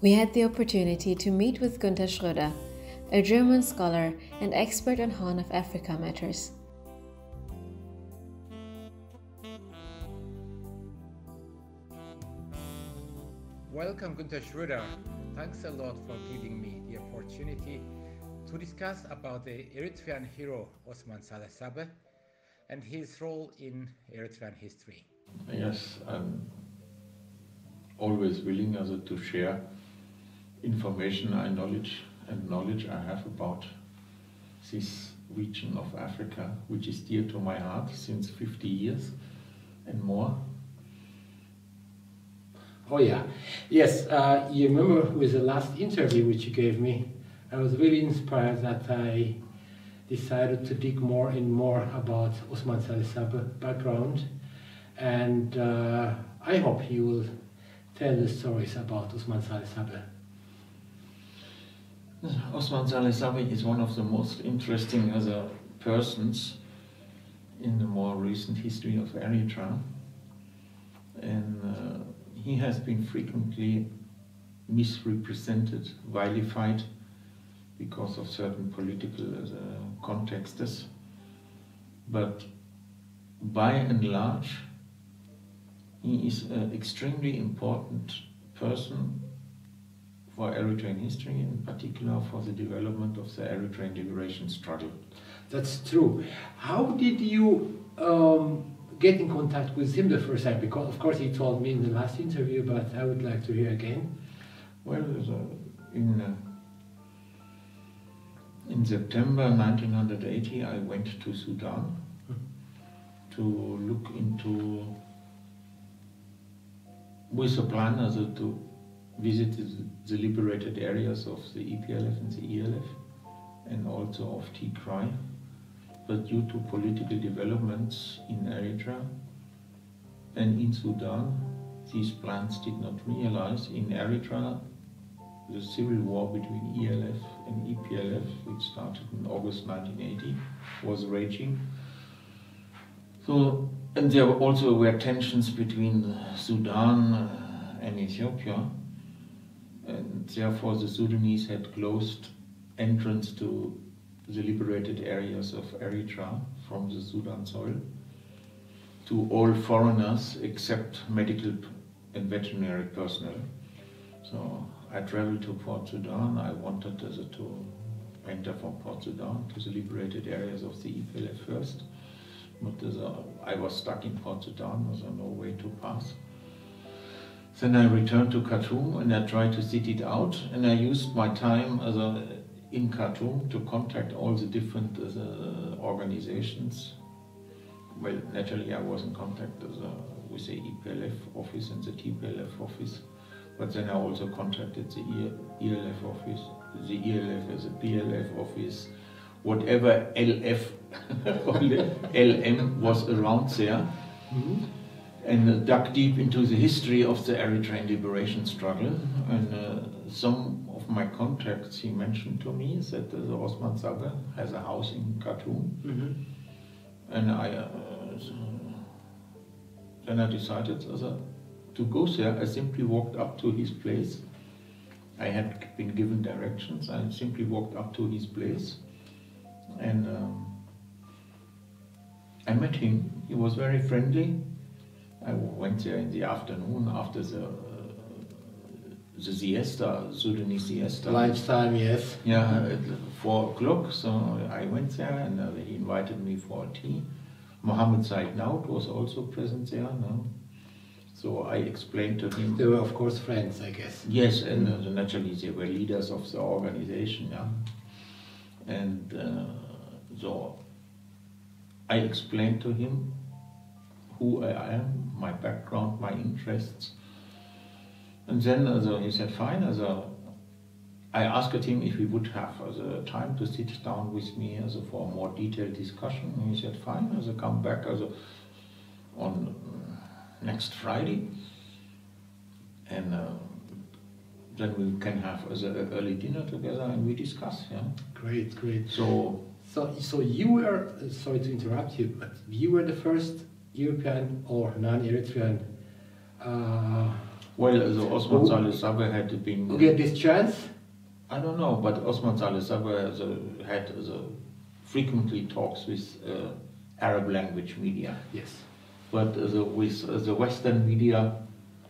We had the opportunity to meet with Guenter Schroeder, a German scholar and expert on Horn of Africa matters. Welcome, Guenter Schroeder. Thanks a lot for giving me the opportunity to discuss about the Eritrean hero Osman Saleh Sabe and his role in Eritrean history. Yes, I'm always willing to share information and knowledge I have about this region of Africa, which is dear to my heart since 50 years and more. Oh yeah, yes, you remember with the last interview which you gave me, I was really inspired that I decided to dig more and more about Osman Saleh Sabe background, and I hope you will tell the stories about Osman Saleh Sabe. Osman Saleh Sabe is one of the most interesting persons in the more recent history of Eritrea, and he has been frequently misrepresented, vilified because of certain political contexts, but by and large he is an extremely important person for Eritrean history, in particular for the development of the Eritrean liberation struggle. That's true. How did you get in contact with him the first time? Because of course he told me in the last interview, but I would like to hear again. Well, in September 1980 I went to Sudan to look into, with a plan to visit the liberated areas of the EPLF and the ELF and also of Tigray. But due to political developments in Eritrea and in Sudan, these plans did not realize. In Eritrea, the civil war between ELF and EPLF, which started in August 1980, was raging. So, and there also were tensions between Sudan and Ethiopia, and therefore the Sudanese had closed entrance to the liberated areas of Eritrea from the Sudan soil to all foreigners except medical and veterinary personnel. So I traveled to Port Sudan. I wanted to enter from Port Sudan to the liberated areas of the EPLF first, but I was stuck in Port Sudan, there was no way to pass. Then I returned to Khartoum and I tried to sit it out, and I used my time in Khartoum to contact all the different organizations. Well, naturally I was in contact with the EPLF office and the TPLF office, but then I also contacted the ELF office, the ELF as a PLF office, whatever LF or LM was around there, and dug deep into the history of the Eritrean liberation struggle. And some of my contacts, he mentioned to me, is that Osman Sabe has a house in Khartoum, and then I decided to go there. I simply walked up to his place. I had been given directions. I simply walked up to his place, and I met him. He was very friendly. I went there in the afternoon after the siesta, Sudanese siesta. Lunchtime, yes. Yeah, at 4 o'clock. So I went there, and he invited me for tea. Mohammed Said Naud was also present there. No? So I explained to him. They were, of course, friends, I guess. Yes, and naturally they were leaders of the organization. Yeah, and so I explained to him who I am, my background, my interests. And then he said, fine. I asked him if he would have time to sit down with me for a more detailed discussion. And he said, fine, come back on next Friday. And then we can have an early dinner together and we discuss. Yeah. Great, great. So you were, sorry to interrupt you, but you were the first European or non-Eritrean Well, the Osman Saleh Sabe had been... Who get this chance? I don't know, but Osman Saleh Sabe had frequently talks with Arab language media. Yes. But with the Western media,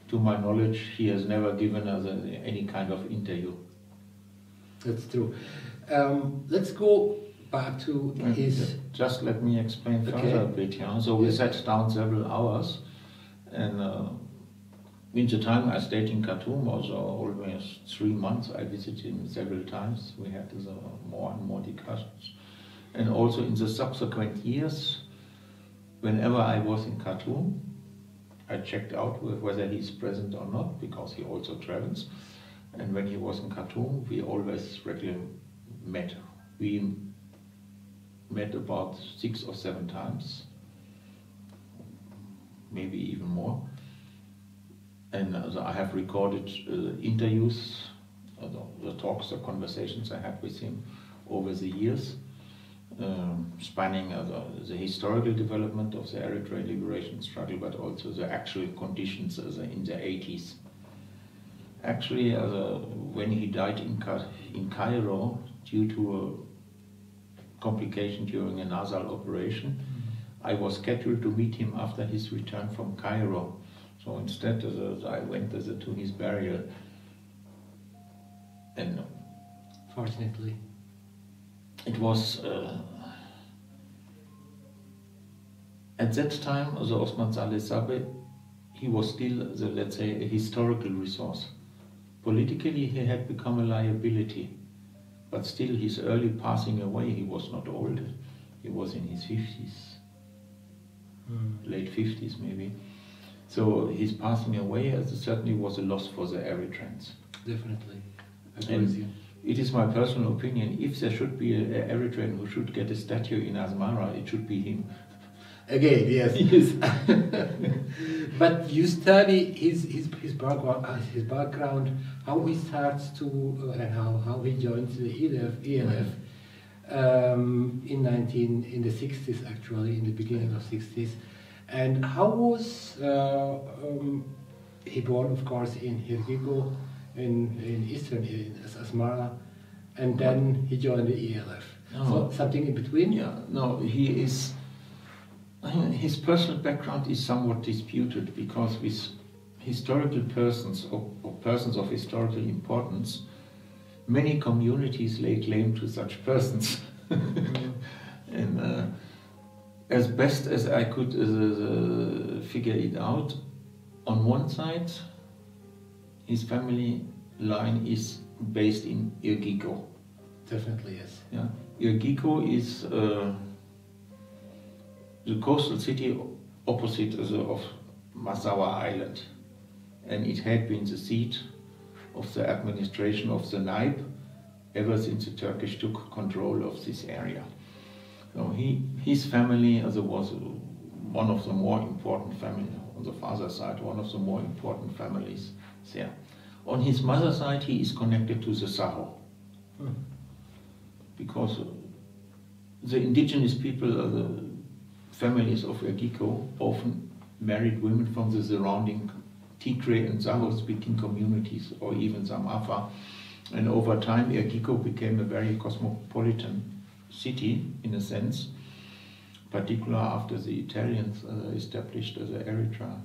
to my knowledge, he has never given us any kind of interview. That's true. Let's go back to his... Just let me explain further a bit. Yeah? So we sat down several hours, and in the time I stayed in Khartoum, also almost 3 months, I visited him several times. We had more and more discussions. And also in the subsequent years, whenever I was in Khartoum, I checked out whether he's present or not, because he also travels. And when he was in Khartoum, we always regularly met. We met about 6 or 7 times, maybe even more. And I have recorded interviews, the talks, the conversations I had with him over the years, spanning the historical development of the Eritrean liberation struggle, but also the actual conditions in the 80s. Actually, when he died in Cairo due to a complication during a nasal operation, I was scheduled to meet him after his return from Cairo. So instead, I went to his burial. And fortunately, it was at that time, the Osman Saleh Sabe, he was still, let's say, a historical resource. Politically, he had become a liability, but still his early passing away, he was not old. He was in his 50s, late 50s maybe. So his passing away certainly was a loss for the Eritreans. Definitely, I agree with you. It is my personal opinion, if there should be an Eritrean who should get a statue in Asmara, it should be him. Again, yes. But you study his background, how he starts to, and how he joins the ELF in the 60s, actually, in the beginning of 60s. And how was he born, of course, in Hergigo, in eastern Asmara, and then he joined the ELF. So something in between? Yeah, no, he is... His personal background is somewhat disputed, because with historical persons or persons of historical importance, many communities lay claim to such persons. And as best as I could figure it out, on one side, his family line is based in Irgigo. Definitely, yes. Yeah. Irgigo is the coastal city opposite of Massawa Island, and it had been the seat of the administration of the Naib ever since the Turkish took control of this area. So his family was one of the more important families on the father's side, one of the more important families there. On his mother's side, he is connected to the Saho, because the indigenous people, the families of Ergiko, often married women from the surrounding Tigray and Saho-speaking communities, or even some Afar. And over time, Ergiko became a very cosmopolitan city, in a sense, particularly after the Italians established Eritrea.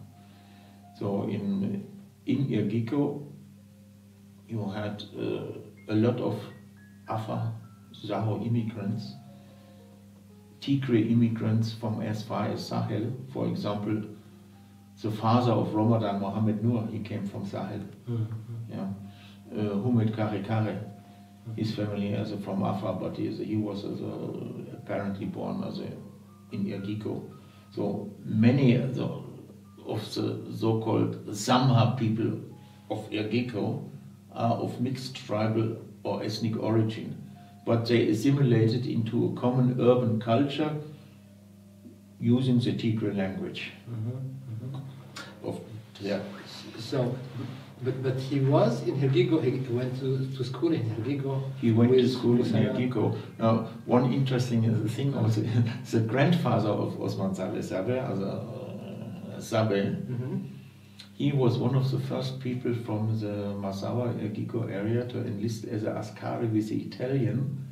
So in Ergiko, you had a lot of Afar, Saho immigrants, Tigray immigrants from as far as Sahel. For example, the father of Ramadan, Mohammed Noor, he came from Sahel. Yeah. Humed Kare, his family from Afar, but he was apparently born in Ergiko. So many of the so-called Samha people of Ergiko are of mixed tribal or ethnic origin, but they assimilated into a common urban culture using the Tigray language. So, but he was in Hergigo. He went to school in Hergigo. He went to school in Hergigo. Now, one interesting thing also, the grandfather of Osman Saleh Sabe, Sabe, He was one of the first people from the Massawa-Ergico area to enlist as an askari with the Italian,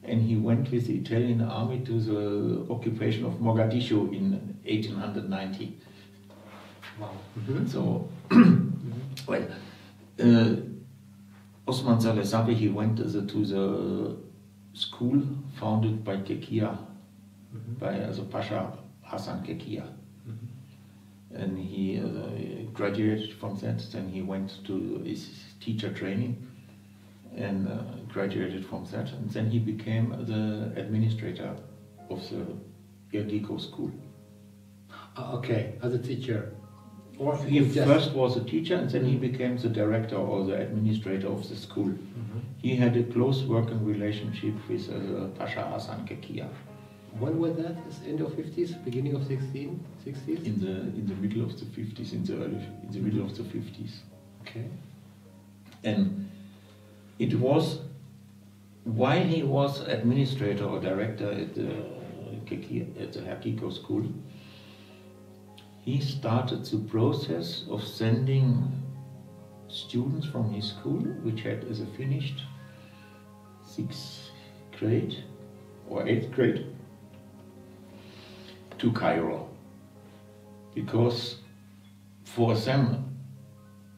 and he went with the Italian army to the occupation of Mogadishu in 1890. Wow. So, well, Osman Saleh Sabe, he went to the school founded by Kekia, by Pasha Hassan Kekia. And he graduated from that, then he went to his teacher training and graduated from that, and then he became the administrator of the Ergico school. Okay, as a teacher. Or he first was a teacher, and then he became the director or the administrator of the school. He had a close working relationship with Pasha Hassan Kekia. When was that? End of 50s, beginning of 60s? In the middle of the 50s, in the middle of the 50s. Okay. And it was while he was administrator or director at the Ergico school, he started the process of sending students from his school, which had as a finished 6th grade or 8th grade, to Cairo, because for them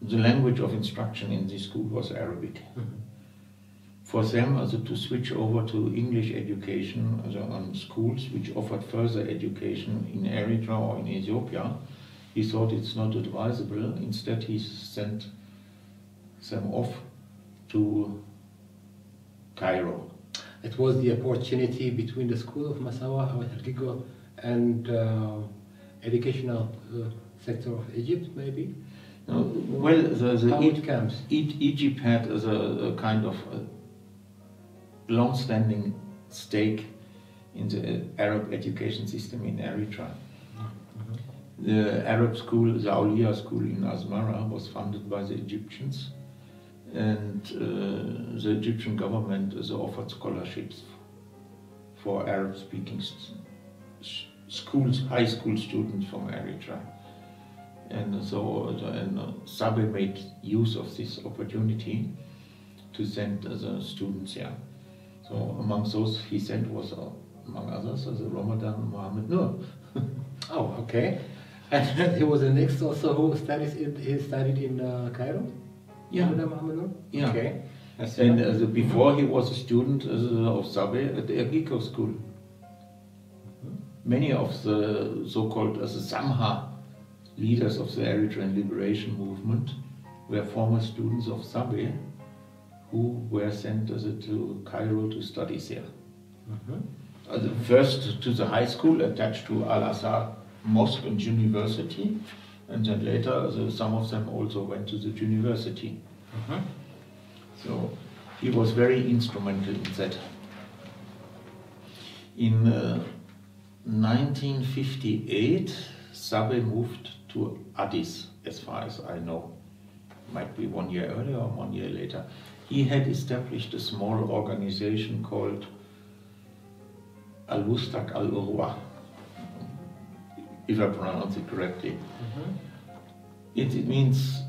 the language of instruction in this school was Arabic. For them to switch over to English education on schools which offered further education in Eritrea or in Ethiopia, he thought it's not advisable. Instead he sent them off to Cairo. It was the opportunity between the school of Massawa or Ergico and educational sector of Egypt, maybe? Well, Egypt had a kind of long-standing stake in the Arab education system in Eritrea. The Arab school, the Aulia school in Asmara, was funded by the Egyptians, and the Egyptian government offered scholarships for Arab-speaking schools, high school students from Eritrea. And so Sabe made use of this opportunity to send the students here. So among those he sent was, among others, the Ramadan Mohammed Noor. Oh, okay. And he was the next also who studied in Cairo? Yeah. Ramadan Mohammed Noor? Yeah. Okay. And before he was a student of Sabe at the Ergico school. Many of the so-called Samha leaders of the Eritrean liberation movement were former students of Sabe who were sent to Cairo to study there. First to the high school attached to Al-Azhar Mosque and University, and then later some of them also went to the university. So he was very instrumental in that. In 1958, Sabe moved to Addis, as far as I know. Might be 1 year earlier or 1 year later. He had established a small organization called Al-Wustak Al-Urwa, if I pronounce it correctly. It means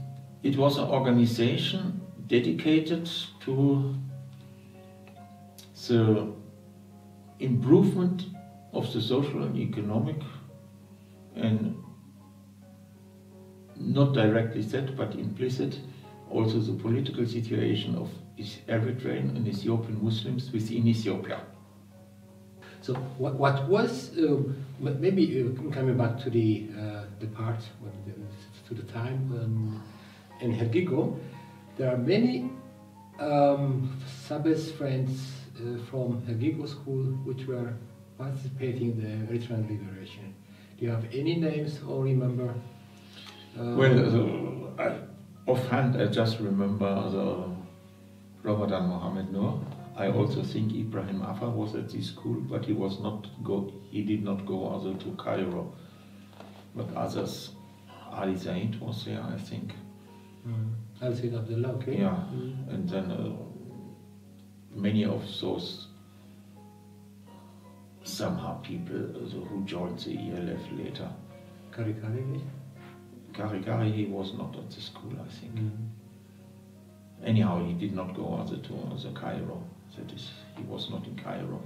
it was an organization dedicated to the improvement of the social and economic, and not directly said but implicit, also the political situation of Eritrean and Ethiopian Muslims within Ethiopia. So what was, maybe coming back to the part, to the time in Ergico, there are many Sabe's friends from Ergico school which were participating in the Eritrean liberation. Do you have any names or remember? Well, offhand I just remember the Ramadan Mohammed Noor. I also think Ibrahim Afar was at this school, but he did not go to Cairo. But others, Ali Zaid was there, I think. Ali Zaid Abdullah, okay. Yeah, and then many of those somehow people who joined the ELF later. Kari Kari? Kari he was not at the school, I think. Anyhow, he did not go to Cairo. That is, he was not in Cairo.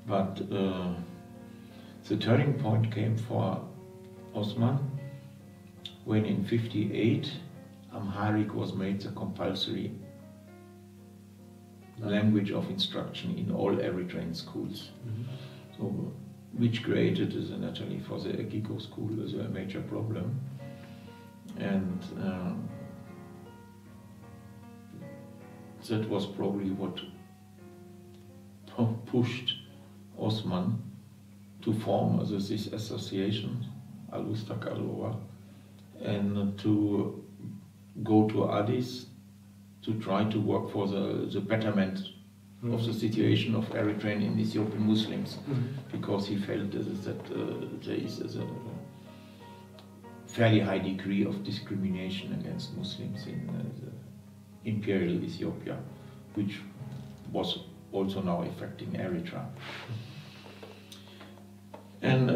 But the turning point came for Osman when in 1958 Amharic was made the compulsory language of instruction in all Eritrean schools. So, which created, naturally, for the Gigo school as a major problem. And that was probably what pushed Osman to form this association, Al-Ustaqalwa, and to go to Addis to try to work for the betterment of the situation of Eritrean and Ethiopian Muslims, because he felt that there is a fairly high degree of discrimination against Muslims in the imperial Ethiopia, which was also now affecting Eritrea. And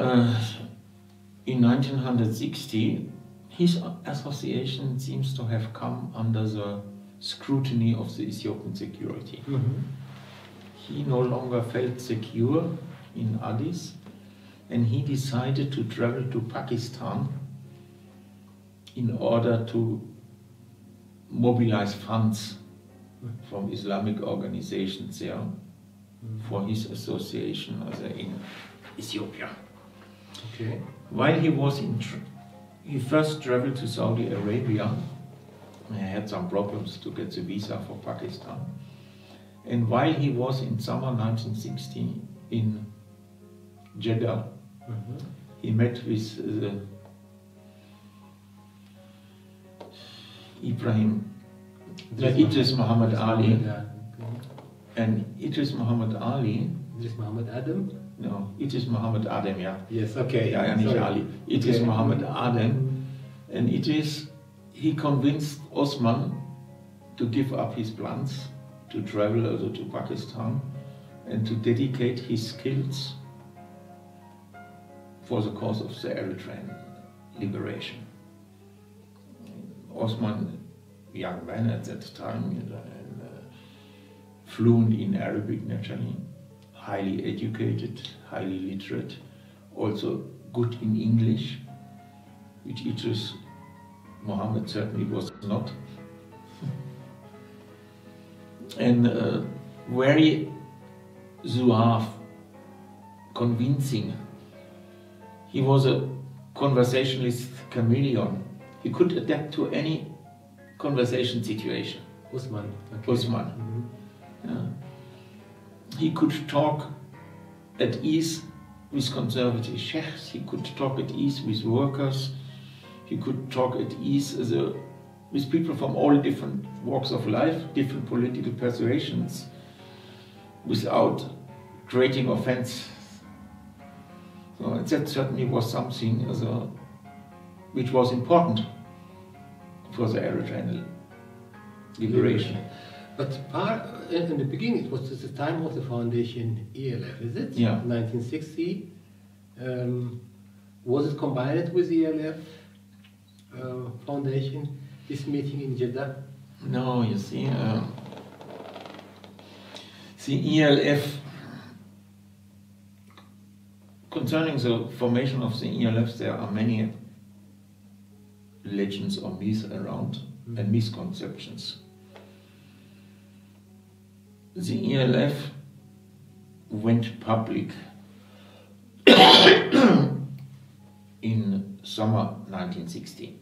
in 1960, his association seems to have come under the scrutiny of the Ethiopian security. He no longer felt secure in Addis, and he decided to travel to Pakistan in order to mobilize funds from Islamic organizations there for his association in Ethiopia. Okay. While he was he first traveled to Saudi Arabia. He had some problems to get the visa for Pakistan. And while he was in summer 1960 in Jeddah, he met with Idris Muhammad Ali. And Idris Muhammad Ali. Idris Muhammad Adam? No, Idris Muhammad Adam, yeah. Yes, okay. Yeah, nicht Ali. Idris Muhammad Adam. And he convinced Osman to give up his plans to travel also to Pakistan and to dedicate his skills for the cause of the Eritrean liberation. Osman, young man at that time, fluent in Arabic naturally, highly educated, highly literate, also good in English, which Idris Muhammad certainly was not. And very suave, convincing. He was a conversationalist chameleon. He could adapt to any conversation situation. Osman. Okay. Osman. Yeah. He could talk at ease with conservative sheikhs. He could talk at ease with workers. He could talk at ease with people from all different walks of life, different political persuasions, without creating offense. So that certainly was something which was important for the Eritrean liberation. But in the beginning, it was the time of the foundation ELF, is it? Yeah. 1960. Was it combined with the ELF foundation, this meeting in Jeddah? No, you see, the ELF, concerning the formation of the ELF, there are many legends or myths around and misconceptions. The ELF went public in summer 1960.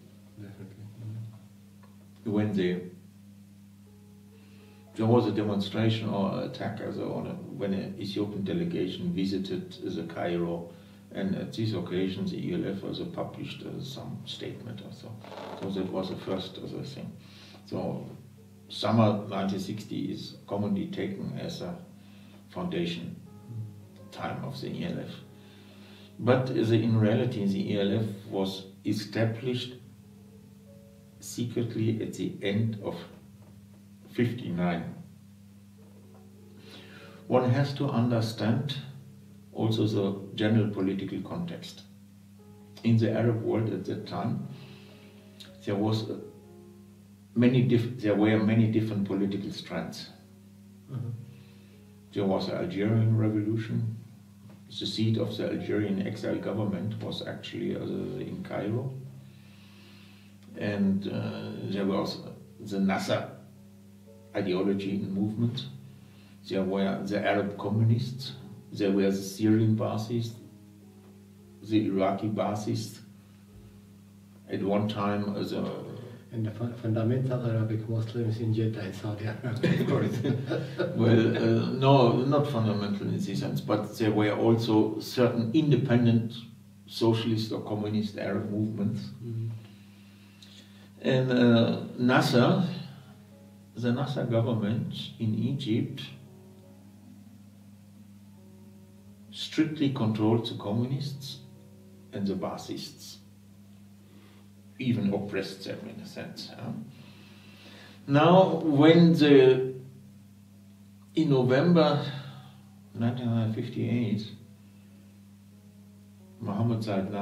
When there was a demonstration or attack when an Ethiopian delegation visited Cairo, and at this occasion the ELF also published some statement or so. So that was the first thing. So summer 1960 is commonly taken as a foundation time of the ELF. But in reality the ELF was established secretly at the end of 1959. One has to understand also the general political context. In the Arab world at that time, there were many different political strands. There was the Algerian Revolution. The seat of the Algerian exile government was actually in Cairo. And there was the Nasser ideology and movement. There were the Arab communists. There were the Syrian Baathists, the Iraqi Baathists. At one time, and the fundamental Arabic Muslims in Jeddah in Saudi Arabia, of course. Well, no, not fundamental in this sense, but there were also certain independent socialist or communist Arab movements. And the Nasser government in Egypt strictly controlled the communists and the Baathists, even oppressed them in a sense. Now, when in November 1958, Mohammed Zaid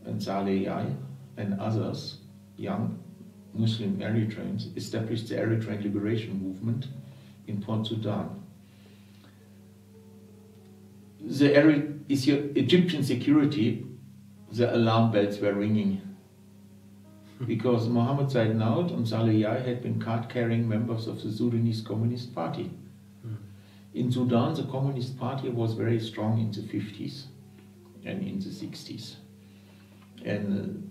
and Saleh Sabe and others, young Muslim Eritreans, established the Eritrean Liberation Movement in Port Sudan. The Egyptian security, the alarm bells were ringing because Mohammed Zaid and Saleh Sabe had been card-carrying members of the Sudanese Communist Party. In Sudan, the Communist Party was very strong in the 50s and in the 60s. And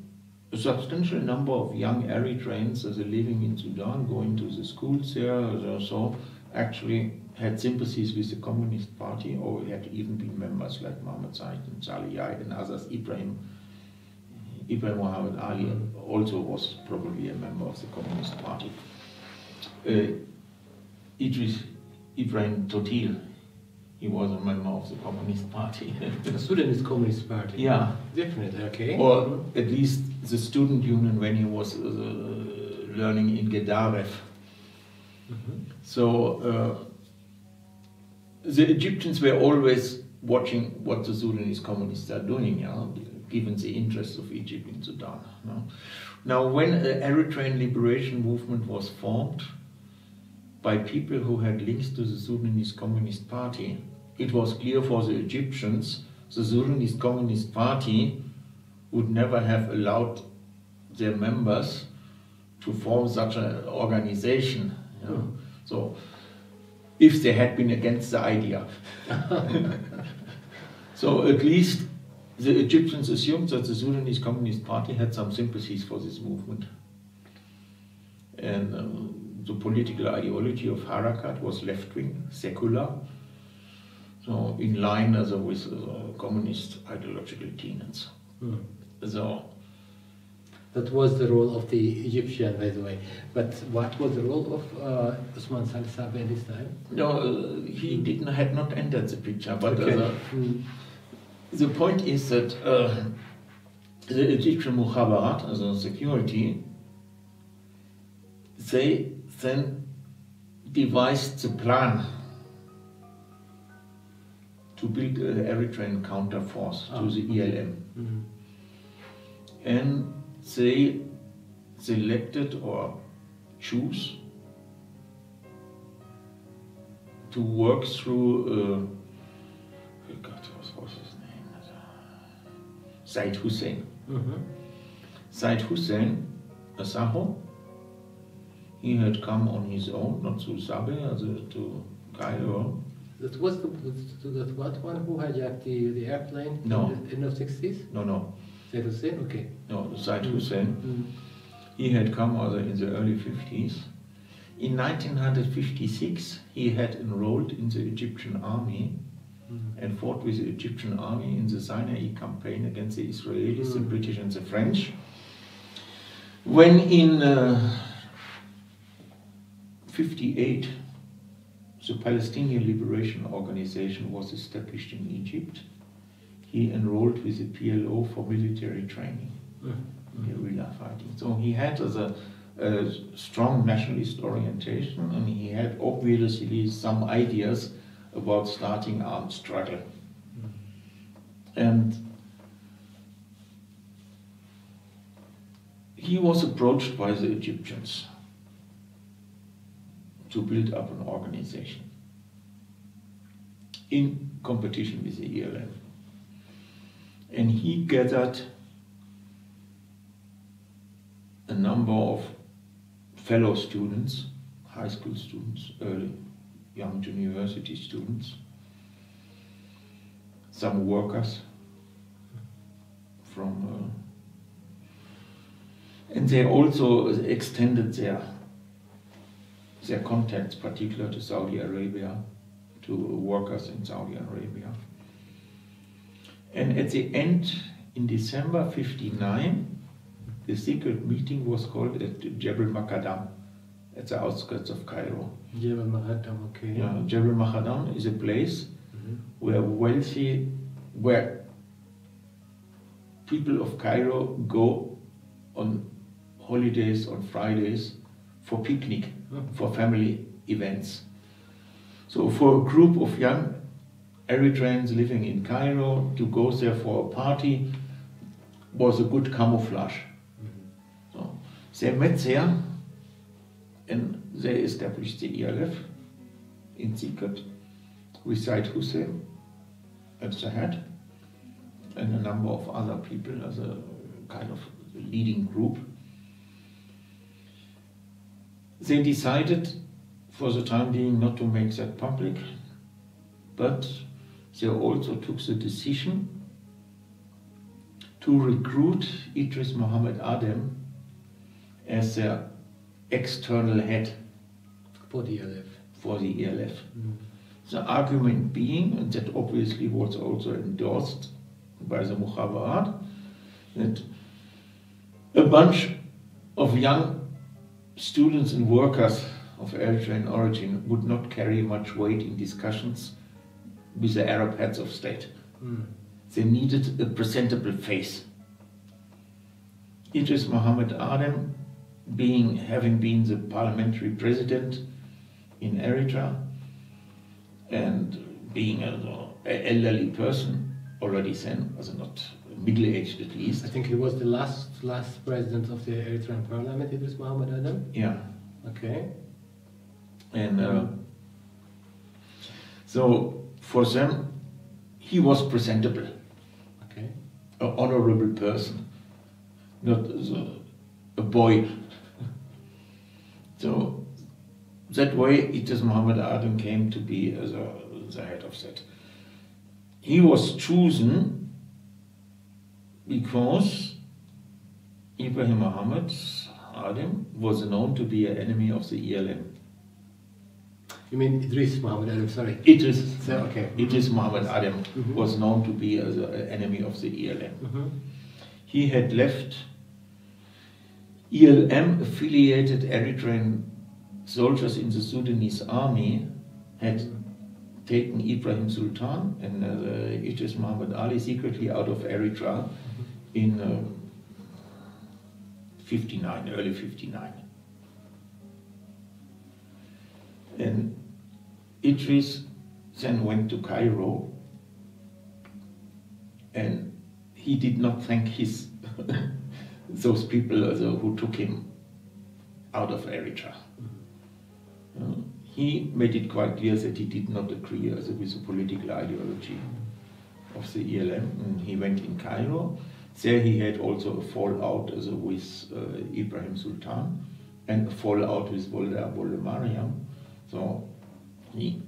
a substantial number of young Eritreans living in Sudan, going to the schools there, so actually had sympathies with the Communist Party, or had even been members like Mohammed Zaid and Saleh Sabe and others. Ibrahim Muhammad Ali also was probably a member of the Communist Party. Ibrahim Totil, he was a member of the Communist Party. The Sudanese Communist Party? Yeah. Definitely, okay. Or at least the student union when he was learning in Gedaref. So the Egyptians were always watching what the Sudanese communists are doing, given the interest of Egypt in Sudan. Now, when the Eritrean Liberation Movement was formed by people who had links to the Sudanese Communist Party, it was clear for the Egyptians the Sudanese Communist Party would never have allowed their members to form such an organization. So, if they had been against the idea. So at least the Egyptians assumed that the Sudanese Communist Party had some sympathies for this movement. And the political ideology of Harakat was left-wing, secular, so in line with communist ideological tenets. So that was the role of the Egyptian, by the way. But what was the role of Osman Saleh Sabe at this time? No, he had not entered the picture. But the point is that the Egyptian Mukhabarat, as a security, they then devised the plan to build an Eritrean counter force to the ELM. And they selected or choose to work through what was his name? Said Hussein. Said Hussein, a Saho, he had come on his own, not to Sabe, to Cairo. That was that one who hijacked the airplane in the end of the 60s? No. Said Hussein? Okay. No, Said Hussein. He had come in the early 50s. In 1956, he had enrolled in the Egyptian army and fought with the Egyptian army in the Sinai campaign against the Israelis, the British and the French. When in 58, the Palestinian Liberation Organization was established in Egypt, he enrolled with the PLO for military training, guerrilla fighting. So he had a strong nationalist orientation, and he had obviously some ideas about starting armed struggle. And he was approached by the Egyptians to build up an organization in competition with the ELF. And he gathered a number of fellow students, high school students, early young university students, some workers from, and they also extended their contacts, particularly to Saudi Arabia, to workers in Saudi Arabia. And at the end, in December '59, the secret meeting was called at Jebel Makadam, at the outskirts of Cairo. Jebel Makadam, okay. Yeah, Jebel Makadam is a place where people of Cairo go on holidays, on Fridays, for picnic, for family events. So for a group of young Eritreans living in Cairo, to go there for a party was a good camouflage. So they met there and they established the ELF in secret with Said Hussein at the head and a number of other people as a kind of leading group. They decided for the time being not to make that public, but they also took the decision to recruit Idris Muhammad Adem as their external head for the ELF. For the ELF. The argument being, and that obviously was also endorsed by the Mukhabarat, that a bunch of young students and workers of Eritrean origin would not carry much weight in discussions with the Arab heads of state. They needed a presentable face. Idris Muhammad Adem, having been the parliamentary president in Eritrea and being an elderly person, already then, as not middle-aged at least. I think he was the last president of the Eritrean parliament, Idris Muhammad Adem? Yeah. Okay. And so for them, he was presentable. Okay. An honorable person, not a boy. So that way, Idris Muhammad Adem came to be as the head of that. He was chosen because Ibrahim Muhammad Adem was known to be an enemy of the ELM. You mean Idris Muhammad Adem, sorry. Idris Muhammad Adem was known to be an enemy of the ELM. He had left ELM-affiliated Eritrean soldiers in the Sudanese army, had taken Ibrahim Sultan and Idris Muhammad Ali secretly out of Eritrea in early 59. And Idris then went to Cairo, and he did not thank those people who took him out of Eritrea. He made it quite clear that he did not agree with the political ideology of the ELM, and he went in Cairo. There he had also a fallout with Ibrahim Sultan and a fallout with Wolde Mariam. So he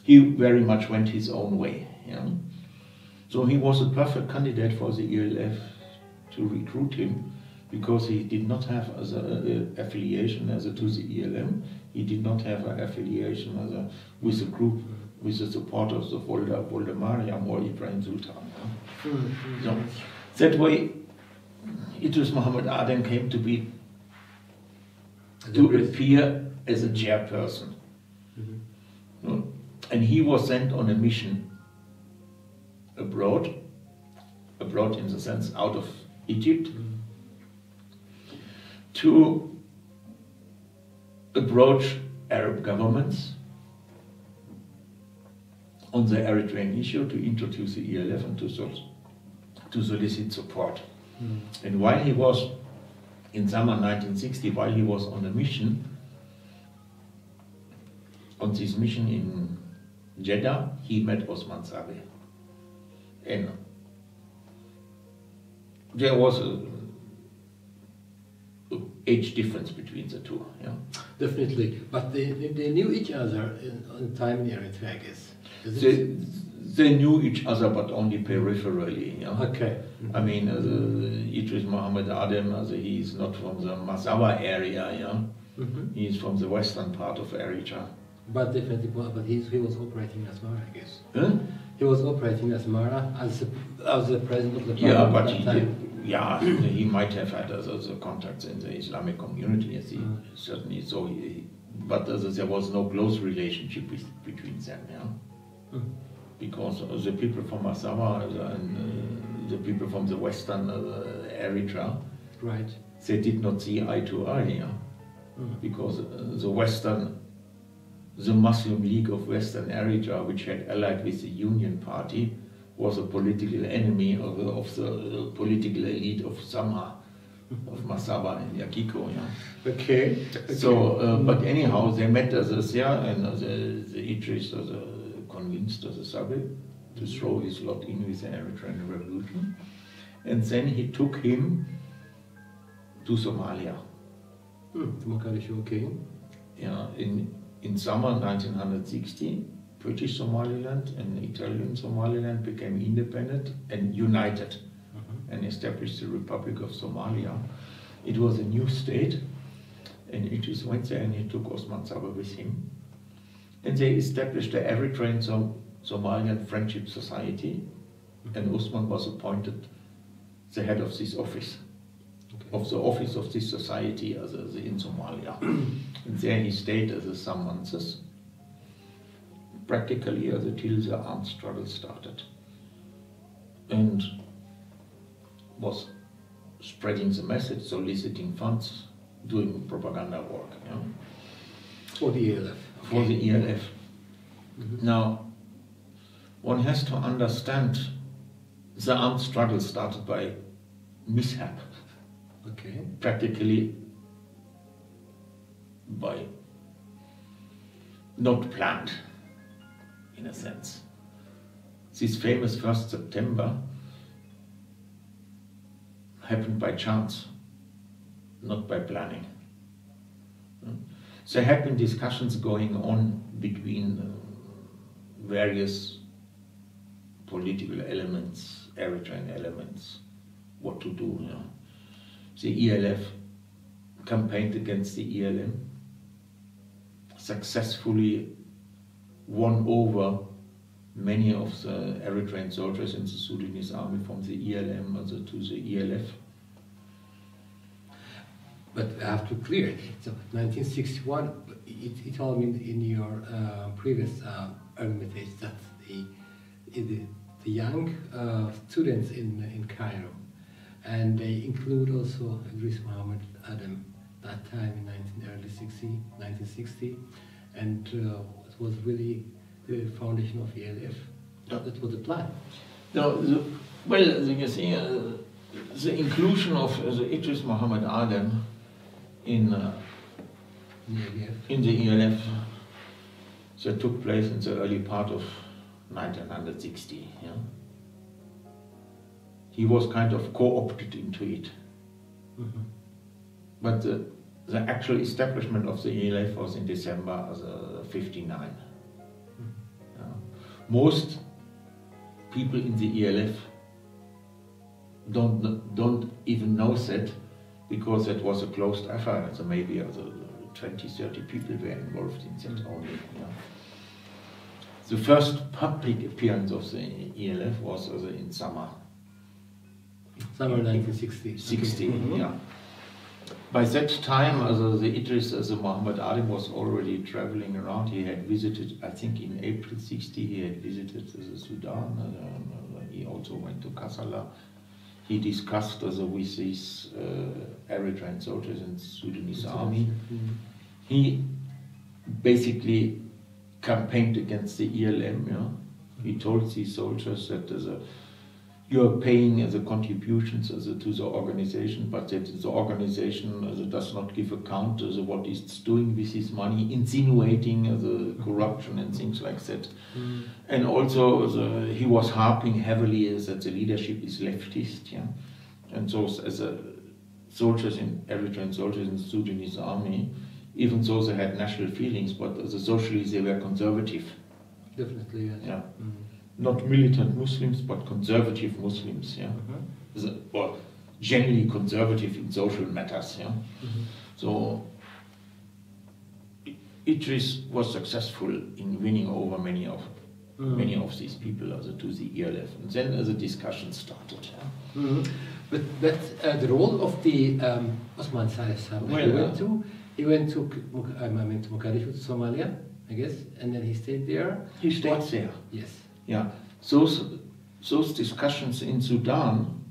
very much went his own way. So he was a perfect candidate for the ELF to recruit him, because he did not have an affiliation to the ELM. He did not have an affiliation with a group, with the supporters of Wolde Mariam or Ibrahim Sultan. So that way, Idris Muhammad Adem came to appear as a chairperson. And he was sent on a mission abroad in the sense out of Egypt, to approach Arab governments on the Eritrean issue, to introduce the ELF and to solicit support. And while he was, in summer 1960, while he was on a mission, on this mission in Jeddah, he met Osman Saleh. And there was an age difference between the two. Yeah? Definitely, but they knew each other on the time in Eritrea, I guess. They knew each other, but only peripherally. Yeah? Okay. I mean, Idris Muhammad Adem, he is not from the Massawa area. Yeah? He is from the western part of Eritrea. But definitely, but he was operating as Mara, I guess. Huh? He was operating as Mara, as the president of the parliament. Yeah, but he might have had other contacts in the Islamic community, yes, certainly. So, but there was no close relationship between them, yeah. Because the people from Massawa and the people from the western Eritrea, right, they did not see eye to eye, yeah. Because the Muslim League of Western Eritrea, which had allied with the Union Party, was a political enemy of the political elite of Sama, of Massawa and Yakiko. Yeah. Okay. So, but anyhow, they met there, and the Idris was convinced Sabe to throw his lot in with the Eritrean revolution, and then he took him to Somalia. Okay. Yeah, in summer 1960, British Somaliland and Italian Somaliland became independent and united and established the Republic of Somalia. It was a new state, and it just went there and he took Osman Sabe with him. And they established the Eritrean Somalian Friendship Society, and Osman was appointed the head of this office. Of the office of this society in Somalia. And there he stayed some months, practically till the armed struggle started, and was spreading the message, soliciting funds, doing propaganda work. Yeah? For the ELF. For the ELF. Now, one has to understand the armed struggle started by mishap. Okay. Practically by not planned, in a sense. This famous 1st September happened by chance, not by planning. There had been discussions going on between various political elements, Eritrean elements, what to do. You know. The ELF campaigned against the ELM, successfully won over many of the Eritrean soldiers in the Sudanese army from the ELM to the ELF. But I have to clear it. So 1961, you told me in your previous Hermitage that the young students in Cairo, and they include also Idris Muhammad Adam, that time in 1960, and it was really the foundation of ELF. That was the plan. No, you see, the inclusion of the Idris Muhammad Adam in the ELF that took place in the early part of 1960. Yeah? He was kind of co-opted into it. But the actual establishment of the ELF was in December of '59. Most people in the ELF don't even know that, because that was a closed affair. So maybe 20, 30 people were involved in that only. Yeah. The first public appearance of the ELF was in summer. Summer 1960. 60, yeah. By that time, the Idris Muhammad Adam was already traveling around. He had visited, I think in April '60, he had visited Sudan. He also went to Kassala. He discussed with these Eritrean soldiers in the Sudanese army. He basically campaigned against the ELM. Yeah? He told these soldiers that you are paying the contributions to the organization, but that the organization does not give account of what it's doing with his money, insinuating the corruption and things like that. And also he was harping heavily that the leadership is leftist, yeah? And so as soldiers in Eritrean soldiers in the Sudanese army, even though they had national feelings, but as socially they were conservative. Definitely, yes. Yeah. Not militant Muslims, but conservative Muslims, yeah. Or generally conservative in social matters, yeah. So Idris was successful in winning over many of these people to the ELF, and then the discussion started. Yeah. But the role of the Osman Saleh Sabe, he went to Mogadishu, to Somalia, I guess, and then he stayed there. He stayed there. Yes. Yeah. Those discussions in Sudan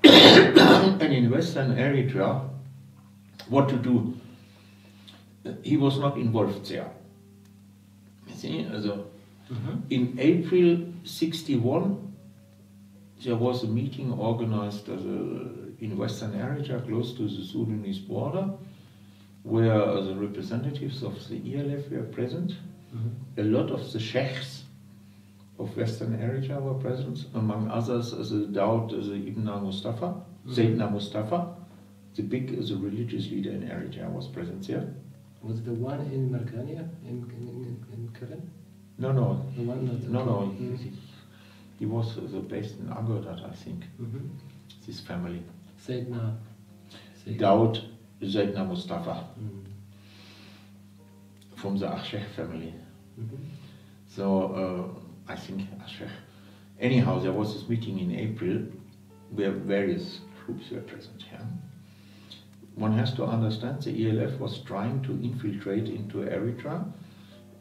and in Western Eritrea, what to do, he was not involved there. You see, in April '61, there was a meeting organized in Western Eritrea, close to the Sudanese border, where the representatives of the ELF were present. A lot of the sheikhs of Western Eritrea were present, among others Daud Ibn Mustafa, Sayyidina Mustafa, the religious leader in Eritrea, was present there. Was it the one in Merkania, in Keren? No. The one not No. He was based in Agodat, I think. This family. Sayyidina Daud Sayyidina Mustafa, from the Asheh family. So I think Asheh. Anyhow, there was this meeting in April where various groups were present. Yeah? One has to understand the ELF was trying to infiltrate into Eritrea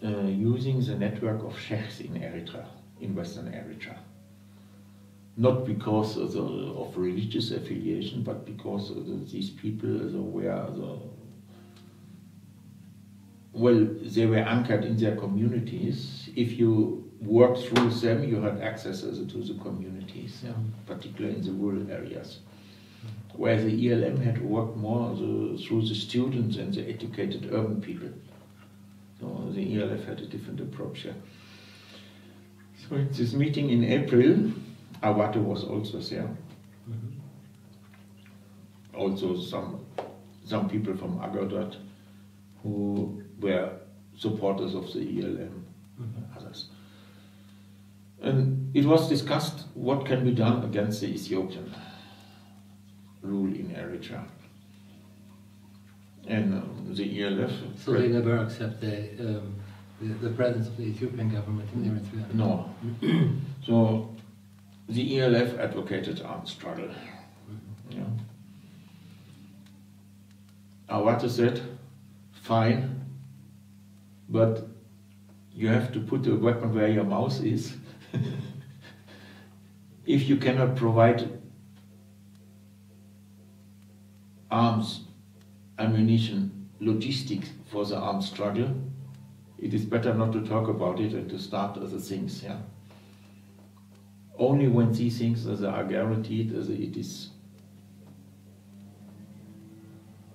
using the network of sheikhs in Eritrea, in Western Eritrea. Not because of religious affiliation, but because these people they were anchored in their communities. If you worked through them, you had access to the communities, particularly in the rural areas. Where the ELM had worked more through the students and the educated urban people. So the ELF had a different approach here. So at this meeting in April, Awate was also there. Also some people from Agodat who were supporters of the ELM, others. And it was discussed what can be done against the Ethiopian rule in Eritrea. And the ELF... So they never accept the presence of the Ethiopian government in Eritrea? No. So the ELF advocated armed struggle. Yeah. Awate said, fine, but you have to put the weapon where your mouth is. If you cannot provide arms, ammunition, logistics for the armed struggle, it is better not to talk about it and to start other things. Yeah. Only when these things are guaranteed, it is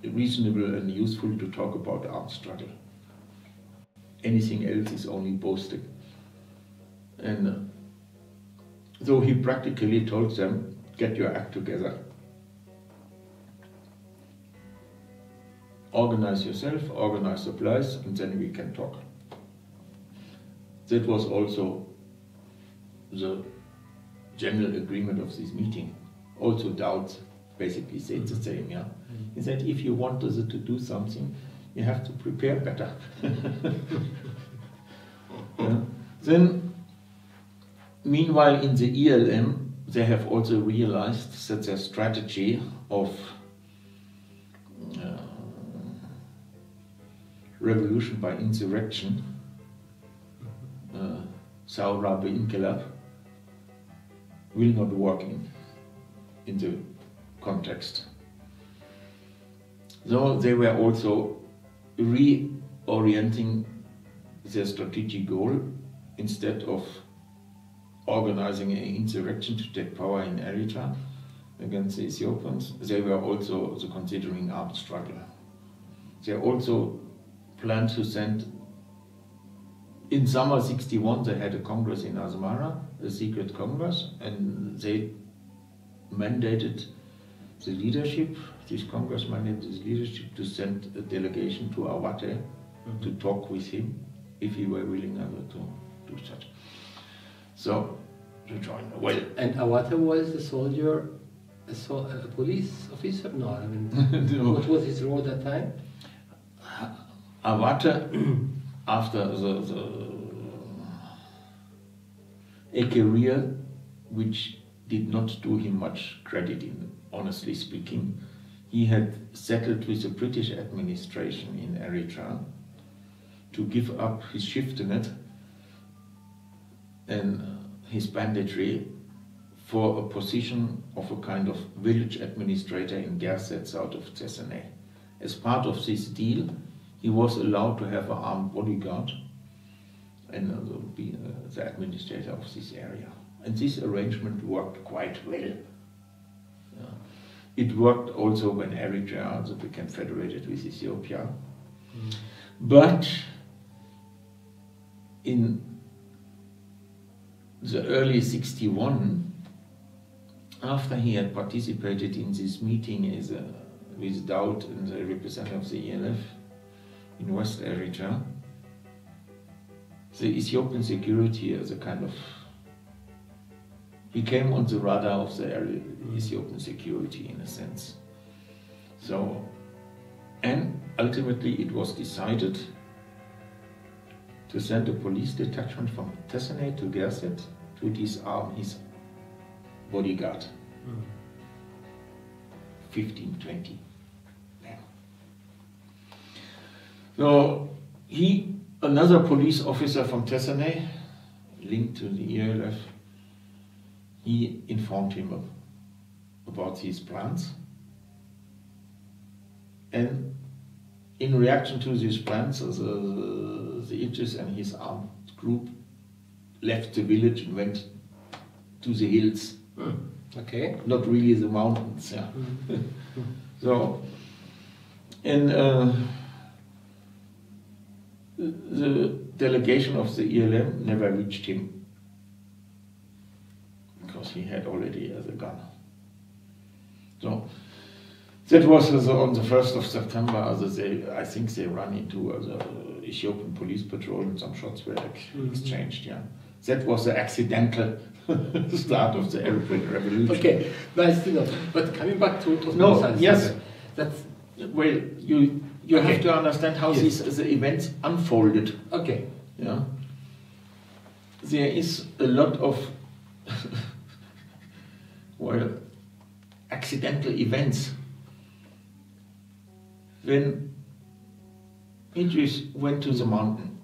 reasonable and useful to talk about armed struggle. Anything else is only boasting. And so he practically told them, get your act together. Organize yourself, organize supplies, and then we can talk. That was also the general agreement of this meeting. Also Daud basically said the same, yeah. He said, if you want to do something, you have to prepare better. Yeah. Then, meanwhile, in the ELM, they have also realized that their strategy of revolution by insurrection, Saura Beinkelab, will not work in the context. So they were also reorienting their strategic goal. Instead of organizing an insurrection to take power in Eritrea against the Ethiopians. They were also considering armed struggle. They also planned to send, in summer 61, they had a congress in Asmara, a secret congress, and they mandated the leadership, this congress mandated the leadership to send a delegation to Awate to talk with him, if he were willing to do such. So, to join. Well, and Awate was a soldier, a police officer? No, I mean, no. What was his role at that time? Awate, after a career which did not do him much credit, in honestly speaking, he had settled with the British administration in Eritrea to give up his shiftenet and his banditry for a position of a kind of village administrator in Gerset, south of Thessaloniki. As part of this deal, he was allowed to have an armed bodyguard and be the administrator of this area. And this arrangement worked quite well. It worked also when Eritrea became federated with Ethiopia. But in the early 61, after he had participated in this meeting with Daud and the representative of the ELF in West Eritrea, the Ethiopian security as a kind of became on the radar of the Ethiopian security in a sense. So, and ultimately it was decided to send a police detachment from Thessaloniki to Gerset to disarm his bodyguard. 15, 20 men. So another police officer from Thessaloniki, linked to the ELF, he informed him about his plans. And in reaction to these plans, the Idris and his armed group left the village and went to the hills. Okay. Not really the mountains, yeah. So, and the delegation of the ELM never reached him because he had already a gun. So that was on the 1st of September. I think they ran into the Ethiopian police patrol and some shots were exchanged. Yeah, that was the accidental start of the Eritrean revolution. Okay, nice to know. But coming back to no, Saleh yes, Sabe, that's well, you have to understand how the events unfolded. Okay. Yeah, there is a lot of accidental events. When Idris went to the mountain,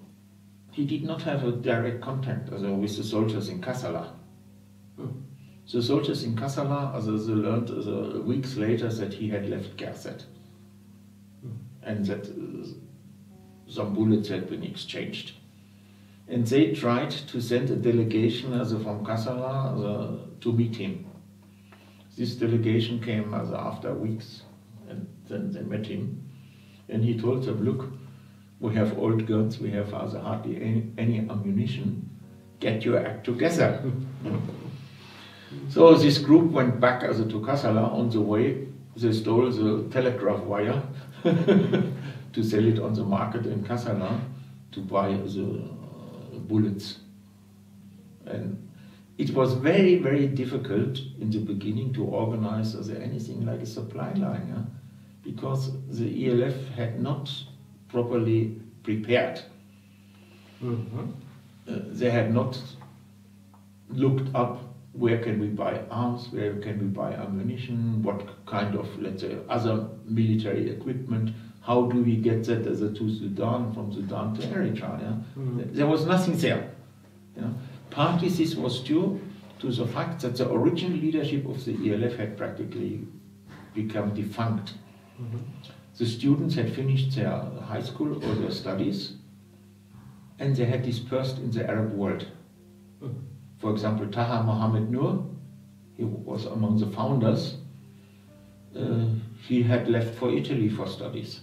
he did not have a direct contact with the soldiers in Kassala. The soldiers in Kassala, they learned weeks later that he had left Gerset and that some bullets had been exchanged. And they tried to send a delegation from Kassala to meet him. This delegation came after weeks, and then they met him. And he told them, look, we have old guns, we have hardly any ammunition, get your act together. So this group went back to Kassala. On the way, they stole the telegraph wire to sell it on the market in Kassala to buy the bullets. And it was very, very difficult in the beginning to organize anything like a supply line, yeah? Because the ELF had not properly prepared. They had not looked up where can we buy arms, where can we buy ammunition, what kind of, let's say, other military equipment, how do we get that to Sudan, from Sudan to Eritrea. Yeah? There was nothing there. You know? Partly this was due to the fact that the original leadership of the ELF had practically become defunct. The students had finished their high school or their studies, and they had dispersed in the Arab world. For example, Taha Mohammed Noor, he was among the founders. He had left for Italy for studies.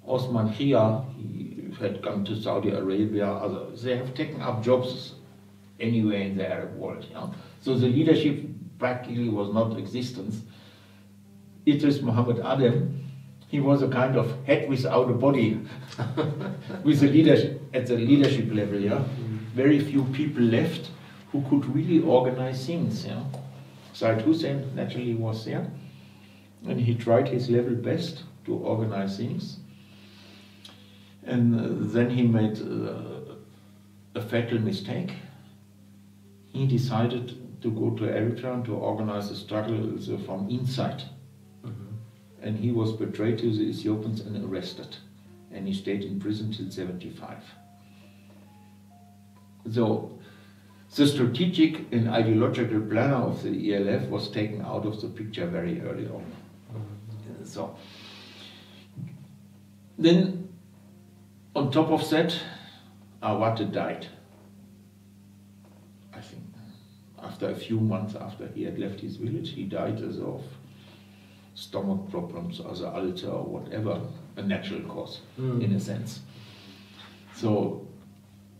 Osman Khia, he had come to Saudi Arabia. They have taken up jobs anywhere in the Arab world. So the leadership practically was not existent. Idris Muhammad Adem, he was a kind of head without a body with the leadership, at the leadership level. Very few people left who could really organize things. Said Hussein naturally was there, and he tried his level best to organize things. And then he made a fatal mistake. He decided to go to Eritrea to organize a struggle from inside. And he was betrayed to the Ethiopians and arrested. And he stayed in prison till 75. So the strategic and ideological planner of the ELF was taken out of the picture very early on. So then, on top of that, Awate died. I think after a few months after he had left his village, he died as of stomach problems, as an ulcer or whatever, a natural cause in a sense. So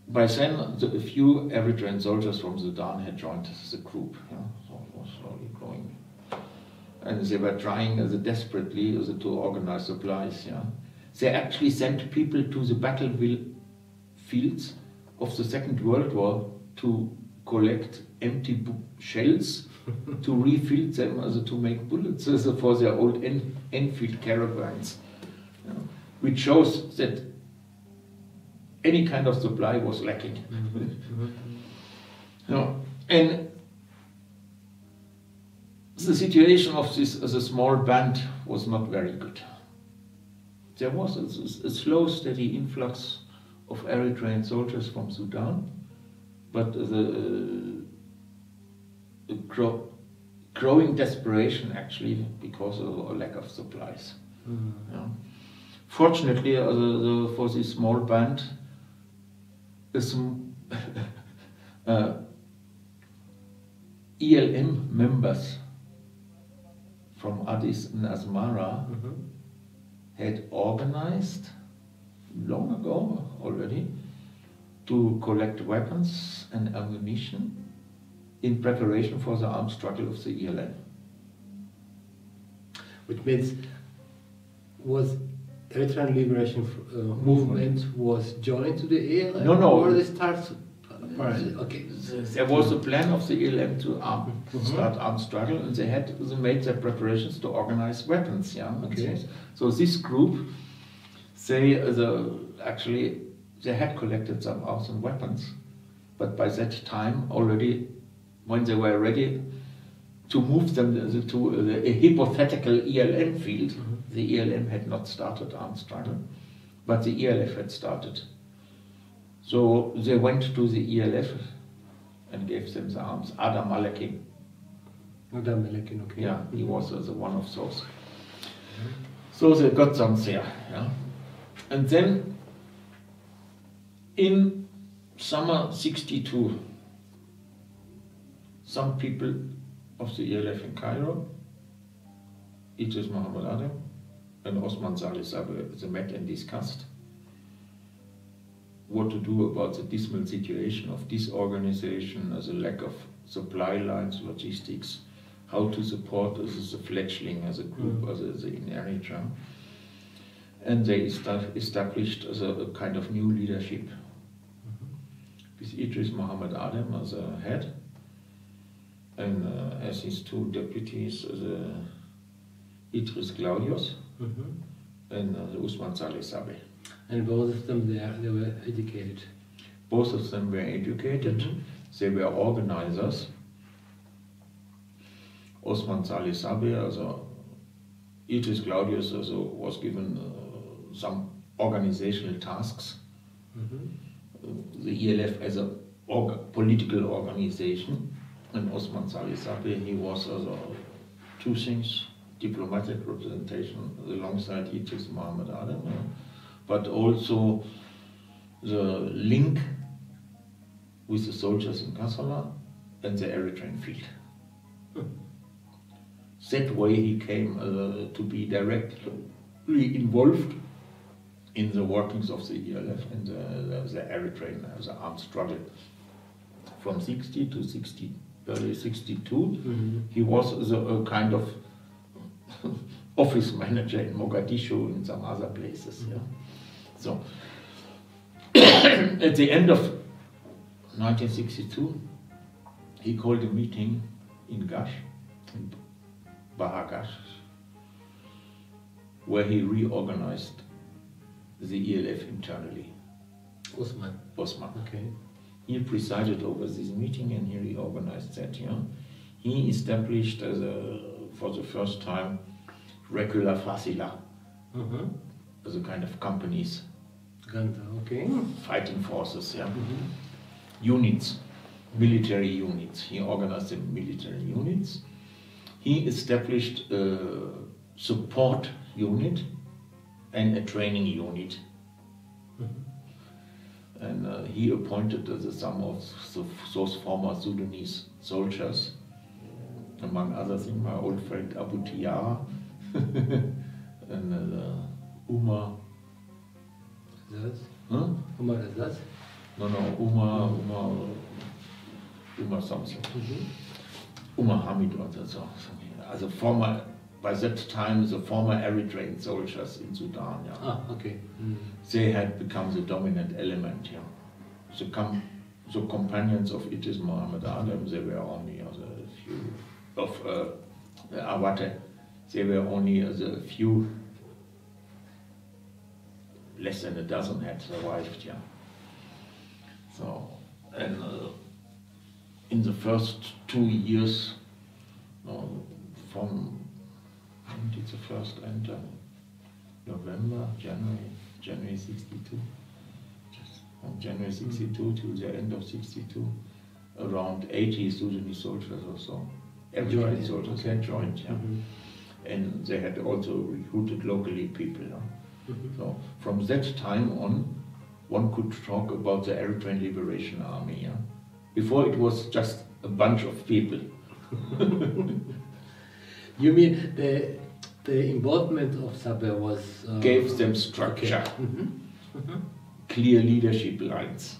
by then, a few Eritrean soldiers from Sudan had joined the group. So it was slowly growing. And they were trying desperately to organize supplies. They actually sent people to the battlefields of the Second World War to collect empty shells to refill them to make bullets for their old Enfield caravans, which shows that any kind of supply was lacking. And the situation of this as a small band was not very good. There was a slow, steady influx of Eritrean soldiers from Sudan, but the growing desperation actually because of a lack of supplies. Fortunately, for this small band, some ELM members from Addis and Asmara had organized long ago already to collect weapons and ammunition in preparation for the armed struggle of the ELN. Which means, was Eritrean Liberation Movement was joined to the ELN? No. Or they start? Okay. There was a plan of the ELN to start armed struggle, and they made their preparations to organize weapons. Okay. So this group, they had collected some arms and weapons, but by that time already, when they were ready to move them to a hypothetical ELN field, the ELN had not started armed struggle, but the ELF had started. So they went to the ELF and gave them the arms. Adam Malekin. Adam Malekin, okay. Yeah, he was one of those. So they got some there. And then in summer '62, some people of the ELF in Cairo, Idris Muhammad Adem and Osman Saleh Sabe, they met and discussed what to do about the dismal situation of disorganization, as a lack of supply lines, logistics, how to support as a fledgling, as a group, as in Eritrea. And they established as a kind of new leadership with Idris Muhammad Adem as a head, and as his two deputies, Idris Claudius and Osman Saleh Sabe. And both of them, they were educated? Both of them were educated. They were organizers. Osman Saleh Sabe, Idris Claudius was given some organizational tasks. The ELF as a political organization, and Osman Saleh Sabe, he was two things: diplomatic representation alongside Idris Muhammad Adem, but also the link with the soldiers in Kassala and the Eritrean field. That way he came to be directly involved in the workings of the ELF and the Eritrean the armed struggle. From 60 to early 62, he was a kind of office manager in Mogadishu and some other places. Yeah. So at the end of 1962, he called a meeting in Gash, in Bahagash, where he reorganized the ELF internally. Osman. Okay. He presided over this meeting and he reorganized that. Yeah. He established for the first time regular fasila, as a kind of companies. Okay. Fighting forces, yeah. Units, military units. He organized the military units. He established a support unit and a training unit. And he appointed some of those former Sudanese soldiers, among other things, my old friend Abu Tiara and Umar. Umar Azaz? No, Umar something. Umar Hamid or so. As a former, by that time, the former Eritrean soldiers in Sudan. Yeah. Okay. They had become the dominant element. Yeah. The companions of Idris Muhammad Adam, they were only a few of Awate. They were only a few, less than a dozen had survived. Yeah. So, and in the first 2 years, from when did the first enter? November, January 62. From January 62 to the end of 62, around 80 Sudanese soldiers or so. Every soldiers had joined, yeah. And they had also recruited locally people. Yeah. So from that time on, one could talk about the Eritrean Liberation Army. Yeah. Before it was just a bunch of people. You mean the involvement of Sabe was... gave them structure, clear leadership lines.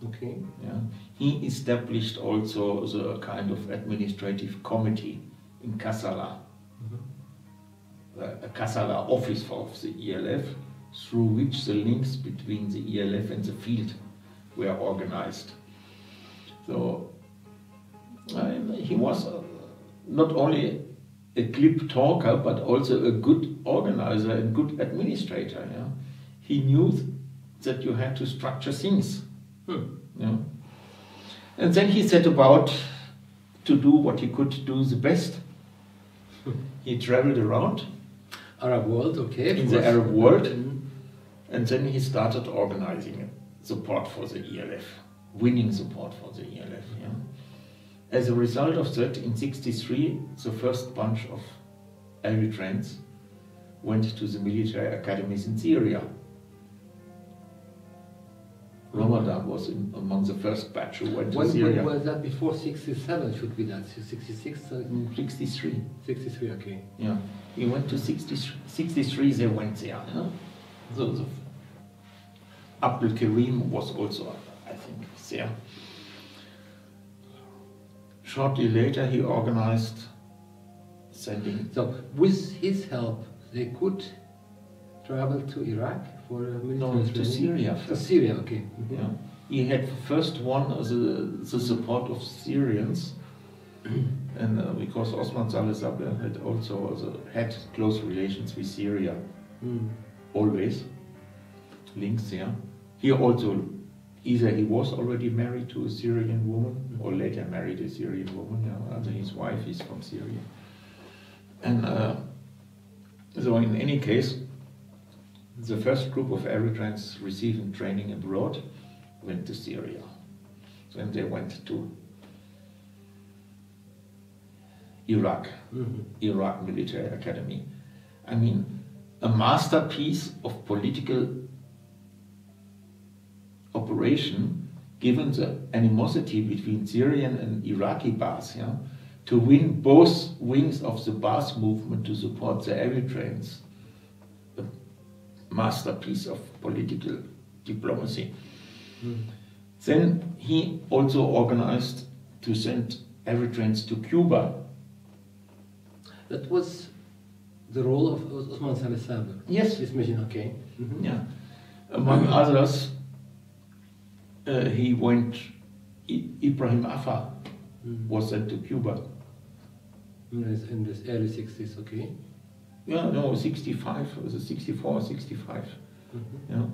Okay. Yeah. He established also the kind of administrative committee in Kassala, a Kassala office of the ELF, through which the links between the ELF and the field were organized. So he was not only a glib talker, but also a good organizer and good administrator. Yeah? He knew that you had to structure things. Yeah? And then he set about to do what he could do the best. He traveled around. Arab world, okay. In the Arab world. And then he started organizing support for the ELF, winning support for the ELF. Yeah? As a result of that, in '63, the first bunch of Eritreans went to the military academies in Syria. Ramadan was among the first batch who went to Syria. When was that? Before 67 should be that? 66? 63. 63, okay. Yeah, he went to 63, they went there. Yeah? So Abdul Karim was also, I think, there. Shortly later, he organized sending... So, with his help, they could travel to Iraq for military training? To Syria. To Syria, okay. Yeah. He had first won the support of Syrians, and because Osman Saleh Sabe had also had close relations with Syria, always, links there. He also, either he was already married to a Syrian woman, or later married a Syrian woman, yeah, and his wife is from Syria. And so in any case, the first group of Eritreans receiving training abroad went to Syria. Then they went to Iraq, Iraq Military Academy. I mean, a masterpiece of political operation given the animosity between Syrian and Iraqi Baath, yeah, to win both wings of the Baath movement to support the Eritreans. A masterpiece of political diplomacy. Then he also organized to send Eritreans to Cuba. That was the role of Osman Saleh Sabe. Yes. This mission, okay. Yeah. Among others, he went, Ibrahim Afar was sent to Cuba. In the early 60s, okay. Yeah, no, 65, it was 64, 65. Yeah.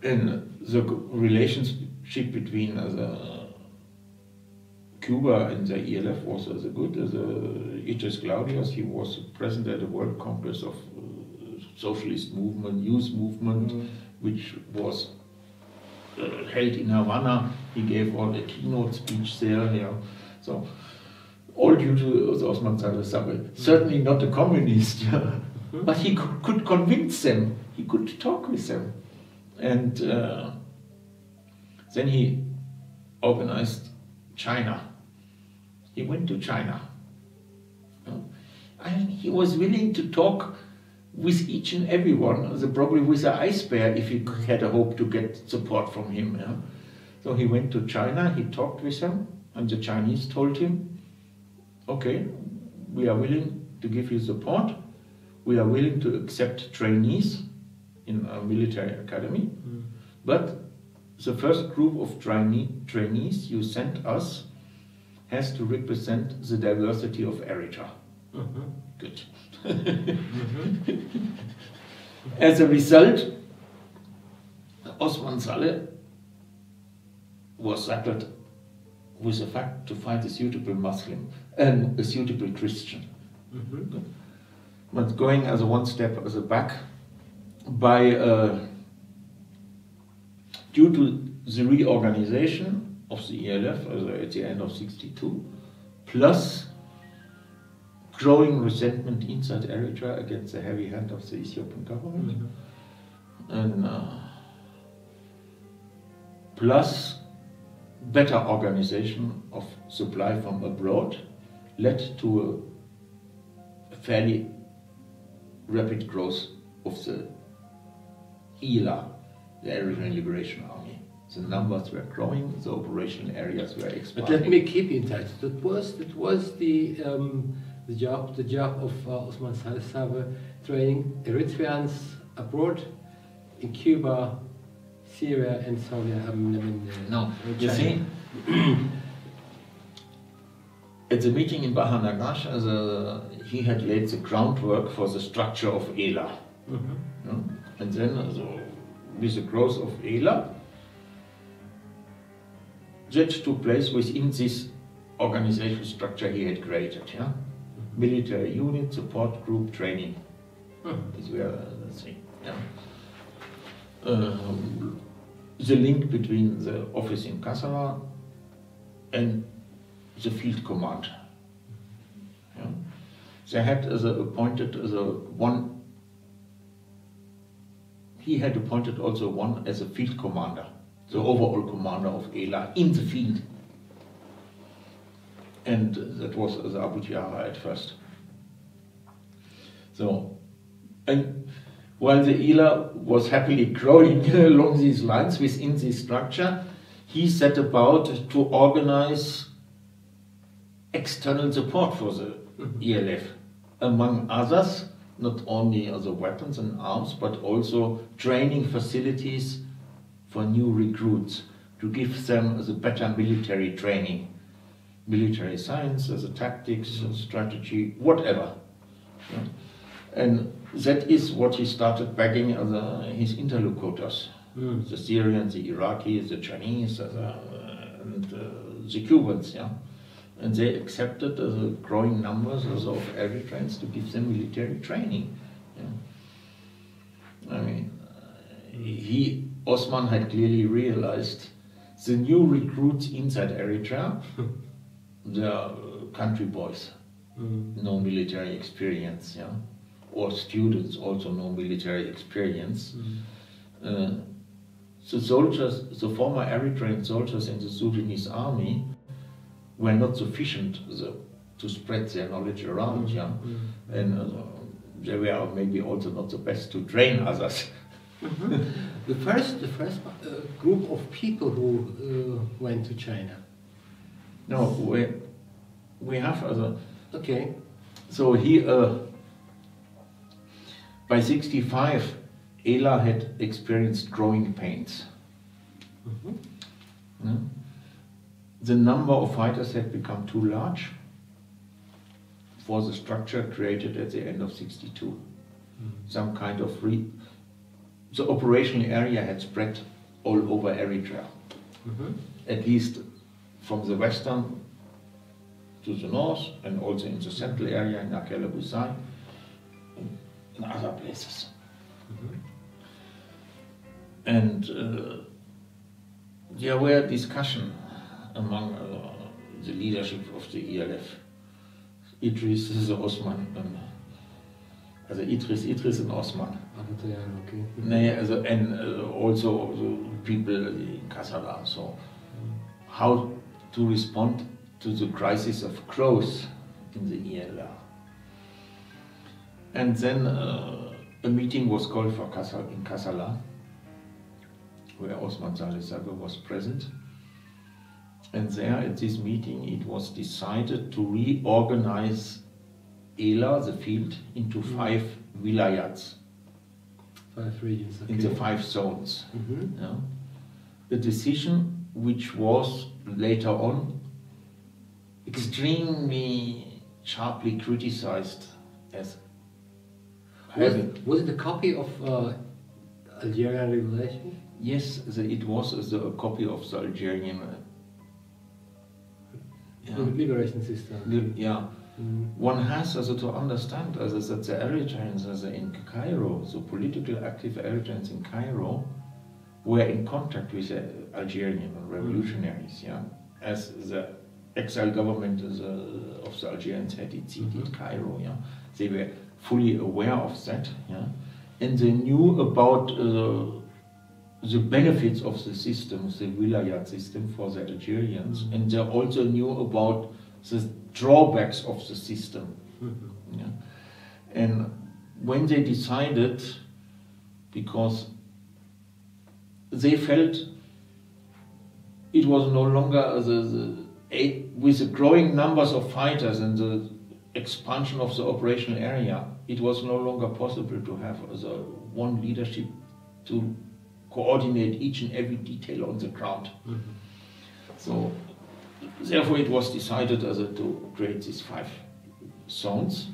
And the relationship between Cuba and the ELF was good. Idris Claudius, he was present at the World Congress of Socialist Movement, Youth Movement, which was held in Havana. He gave all the keynote speech there. Yeah. So, all due to Osman Saleh Sabe. Certainly not a communist, yeah. But he could convince them. He could talk with them. And then he organized China. He went to China. I mean, he was willing to talk with each and everyone, probably with an ice bear if he had a hope to get support from him. Yeah? So he went to China, he talked with them, and the Chinese told him, okay, we are willing to give you support, we are willing to accept trainees in a military academy, but the first group of trainees you sent us has to represent the diversity of Eritrea. Good. As a result, Osman Saleh was saddled with the fact to find a suitable Muslim and a suitable Christian. But going as a one step as a back, by due to the reorganization of the ELF at the end of '62, plus growing resentment inside Eritrea against the heavy hand of the Ethiopian government, and plus better organization of supply from abroad, led to a fairly rapid growth of the ELA, the Eritrean Liberation Army. The numbers were growing, the operational areas were expanding. But let me keep in touch. That was the job of Osman Saleh Sabe, training Eritreans abroad in Cuba, Syria, and Saudi Arabia. No, you see, at the meeting in Bahar Nagash, he had laid the groundwork for the structure of ELA. And then, with the growth of ELA, that took place within this organizational structure he had created. Yeah? Military unit, support group, training. These were the three. Yeah? The link between the office in Kasara and the field command. Yeah? They had appointed one. He had appointed also one as a field commander, the overall commander of ELA in the field. And that was Abu Tiara at first. So, and while the ELA was happily growing along these lines within this structure, he set about to organize external support for the ELF, among others, not only the weapons and arms, but also training facilities for new recruits, to give them the better military training, military science, as a tactics, strategy, whatever. Yeah. And that is what he started begging his interlocutors, the Syrians, the Iraqis, the Chinese, and the Cubans. Yeah. And they accepted the growing numbers of Eritreans to give them military training. Yeah. I mean, Osman had clearly realized the new recruits inside Eritrea, they are country boys, no military experience, yeah, or students also no military experience. the soldiers, the former Eritrean soldiers in the Sudanese army were not sufficient to spread their knowledge around, and they were maybe also not the best to train others. The first group of people who went to China. No, we have other. Okay. So he by 65, Ela had experienced growing pains. The number of fighters had become too large for the structure created at the end of 62. Some kind of the operational area had spread all over Eritrea, at least from the western to the north, and also in the central area in Akela-Busai, in other places. And there were discussion among the leadership of the ELF. Idris, the Osman, Idris and Osman. And also the people in Kasala. So, how to respond to the crisis of growth in the ELF. And then a meeting was called for in Kasala, where Osman Saleh Sabe was present. And there at this meeting it was decided to reorganize Ela, the field, into 5 wilayats. 5 regions, okay. In the 5 zones. A decision which was later on extremely sharply criticized as was it a copy of Algerian regulation? Yes, it was a copy of the Algerian liberation system. One has also to understand that the Eritreans in Cairo, the political active Eritreans in Cairo, were in contact with the Algerian revolutionaries, as the exile government of the Algerians had seated Cairo, They were fully aware of that, and they knew about the benefits of the system, the wilayat system for the Algerians, and they also knew about the drawbacks of the system. And when they decided, because they felt it was no longer with the growing numbers of fighters and the expansion of the operational area, it was no longer possible to have one leadership to coordinate each and every detail on the ground. So therefore it was decided to create these 5 zones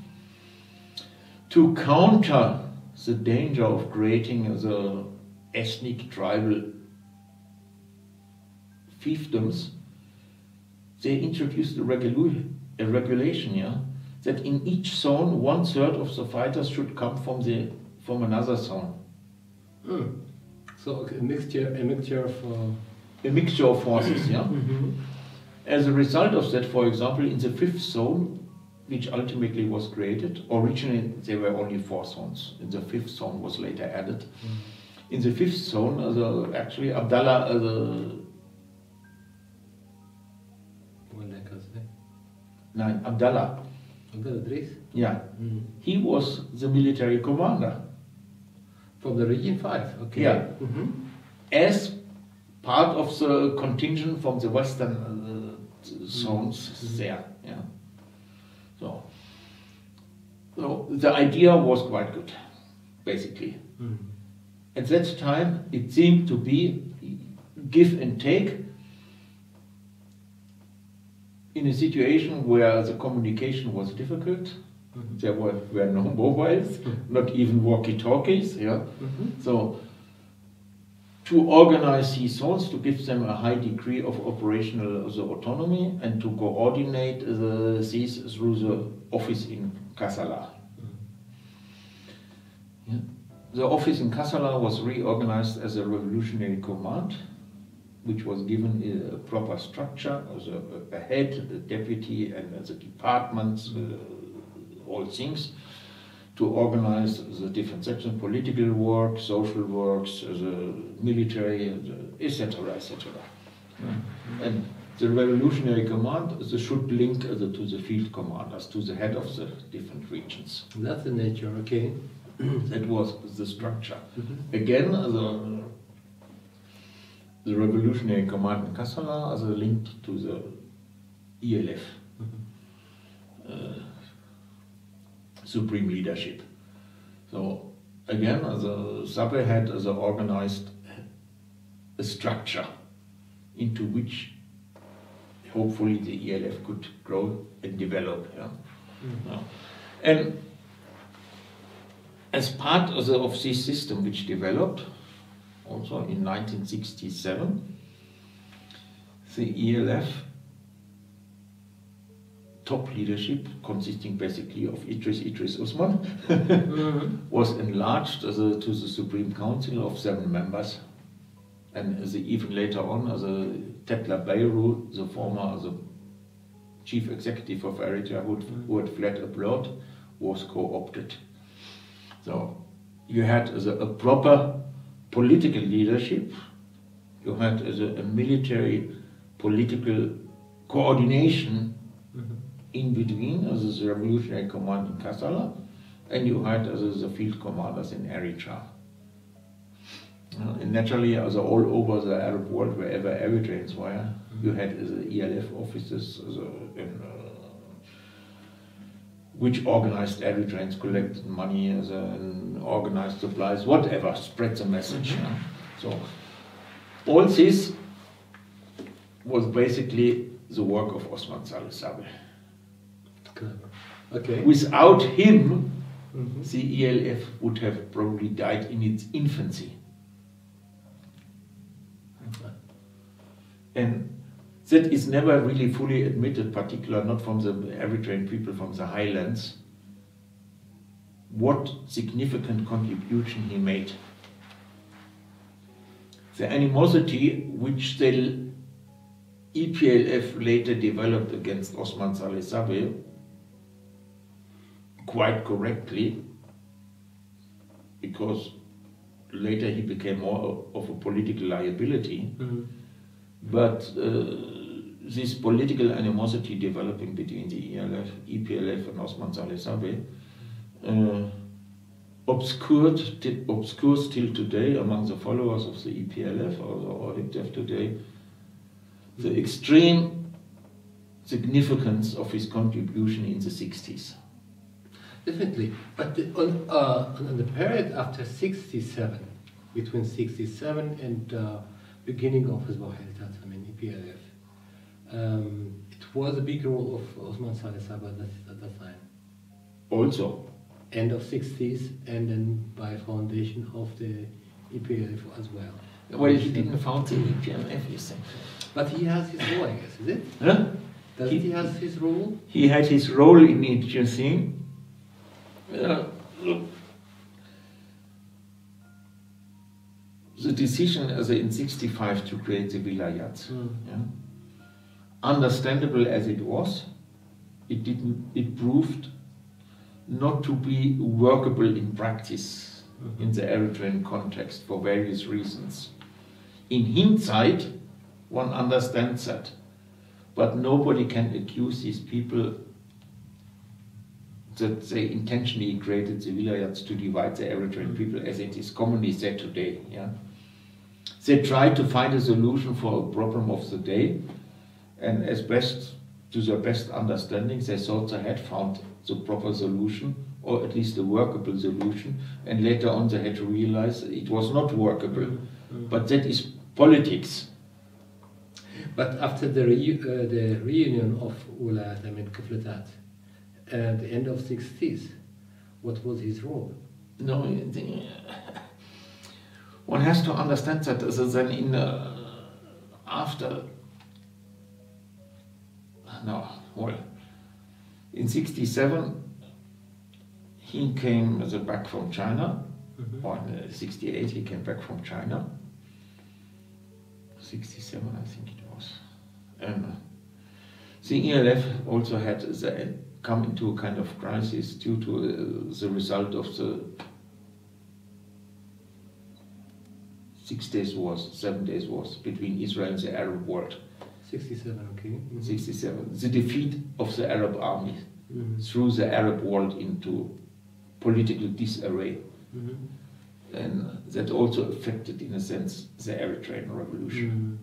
to counter the danger of creating the ethnic tribal fiefdoms. They introduced a regulation, that in each zone 1/3 of the fighters should come from another zone. So a mixture of forces, As a result of that, for example, in the 5th zone, which ultimately was created, originally there were only 4 zones. In the 5th zone was later added. In the 5th zone, actually Abdallah, Abdallah Idris? He was the military commander. From the region 5, okay. As part of the contingent from the western zones there. So the idea was quite good, basically. At that time, it seemed to be give and take in a situation where the communication was difficult. There were no mobiles, not even walkie-talkies. So to organize these zones, to give them a high degree of operational autonomy, and to coordinate these through the office in Kasala. The office in Kasala was reorganized as a revolutionary command, which was given a proper structure, as a head, the deputy, and the departments, all things. to organize the different sections, political work, social works, the military, etc., etc. And the revolutionary command should link to the field commanders, to the head of the different regions. That's the nature, okay. That was the structure. Again, the revolutionary command in Kassala is linked to the ELF. Supreme leadership. So again, the Sabe had organized a structure into which hopefully the ELF could grow and develop. Yeah? And as part of this system which developed, also in 1967, the ELF top leadership, consisting basically of Idris Osman, was enlarged to the Supreme Council of 7 members. And even later on, Tetla Bayru, the former chief executive of Eritrea, who had fled abroad, was co-opted. So you had a proper political leadership, you had a military political coordination in between the revolutionary command in Kassala, and you had the field commanders in Eritrea. And naturally, all over the Arab world, wherever Eritreans were, you had the ELF offices which organized Eritreans, collected money, and organized supplies, whatever, spread the message. So all this was basically the work of Osman Saleh Sabe. Okay. Without him, the ELF would have probably died in its infancy. And that is never really fully admitted, particularly not from the Eritrean people from the highlands, what significant contribution he made. The animosity which the EPLF later developed against Osman Saleh Sabe, quite correctly, because later he became more of a political liability, but this political animosity developing between the EPLF and Osman Saleh Sabe obscures till today among the followers of the EPLF or HIPDEF today the extreme significance of his contribution in the 60s. Definitely, but on the period after 67, between 67 and beginning of his Waheltat, I mean EPLF, it was a big role of Osman Saleh Sabe at that time. Also. End of 60s, and then by foundation of the EPLF as well. Well, he didn't found the EPLF, you think. But he has his role, I guess, is it? Huh? Does he has his role? He had his role in it, you see. Look. The decision in 65 to create the vilayats, understandable as it was, it proved not to be workable in practice in the Eritrean context for various reasons. In hindsight, one understands that, but nobody can accuse these people that they intentionally created the vilayats to divide the Eritrean people, as it is commonly said today. They tried to find a solution for a problem of the day, and to their best understanding, they thought they had found the proper solution, or at least a workable solution, and later on they had to realize it was not workable. But that is politics. But after the reunion of Ulayat, I mean Kifletat, at the end of 60s, what was his role? No, one has to understand that then in 67 he came back from China, or in 68 he came back from China, 67 I think it was, and the ELF also had the come into a kind of crisis due to the result of the 6 days wars, 7 days wars between Israel and the Arab world. 67, okay. Mm-hmm. 67. The defeat of the Arab army threw the Arab world into political disarray. And that also affected, in a sense, the Eritrean revolution.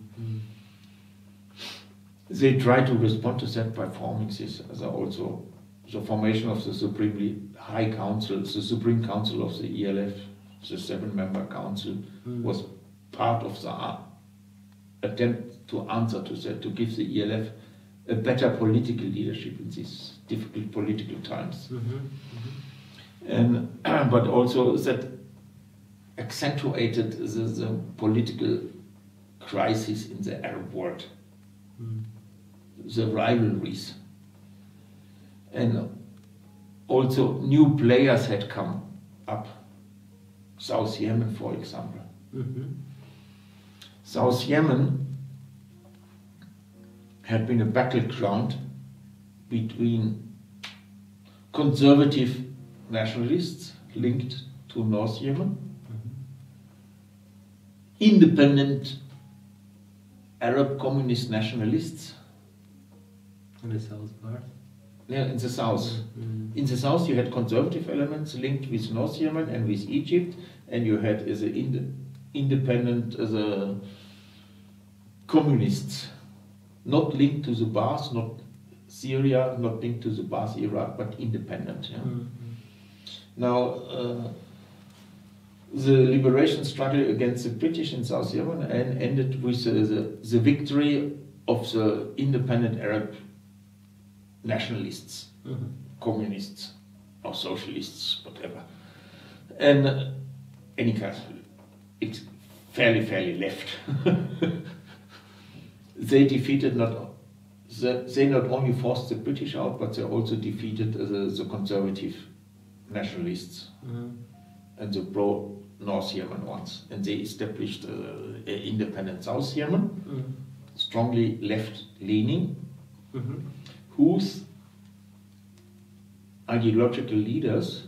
They tried to respond to that by forming this, also the formation of the Supremely High Council, the Supreme Council of the ELF, the 7-member council, was part of the attempt to answer to that, to give the ELF a better political leadership in these difficult political times. And but also that accentuated the political crisis in the Arab world, the rivalries. And also new players had come up, South Yemen, for example. South Yemen had been a battleground between conservative nationalists linked to North Yemen, independent Arab communist nationalists. In the south part? Yeah, in the south. In the south you had conservative elements linked with North Yemen and with Egypt, and you had as independent communists, not linked to the Ba'ath, not Syria, not linked to the Ba'ath Iraq, but independent. Yeah? Now, the liberation struggle against the British in South Yemen ended with the victory of the independent Arab nationalists, communists, or socialists, whatever. And any case, it's fairly left. They defeated they not only forced the British out, but they also defeated the conservative nationalists and the pro-North Yemen ones. And they established an independent South Yemen, strongly left-leaning, whose ideological leaders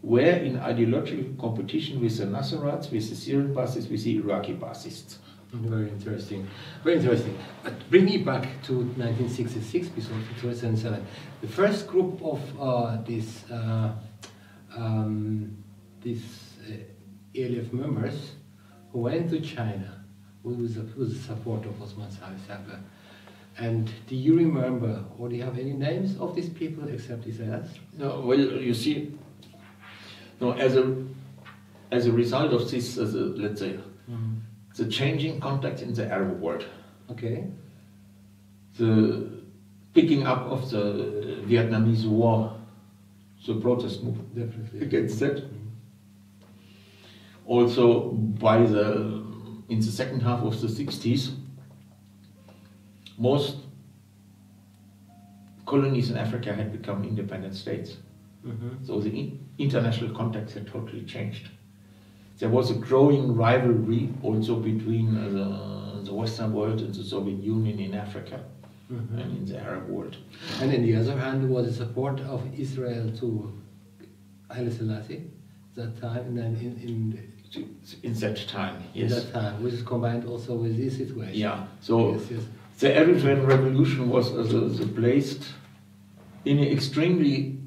were in ideological competition with the Nasrats, with the Syrian Baathists, with the Iraqi Baathists. Very interesting. Very interesting. But bring me back to 1966, before 2007. The first group of these ELF members who went to China with the support of Osman Saleh Sabe. And do you remember, or do you have any names of these people except Isaias? No, well, you see, no, as a result of this, let's say, the changing context in the Arab world. Okay. The picking up of the Vietnamese War, the protest movement against that. Also, in the second half of the 60s, most colonies in Africa had become independent states. So the international context had totally changed. There was a growing rivalry also between the Western world and the Soviet Union in Africa and in the Arab world. And on the other hand, was the support of Israel to Haile Selassie that time, and then in that time, yes. In that time, which is combined also with this situation. Yeah, so yes. The Eritrean revolution was placed in an extremely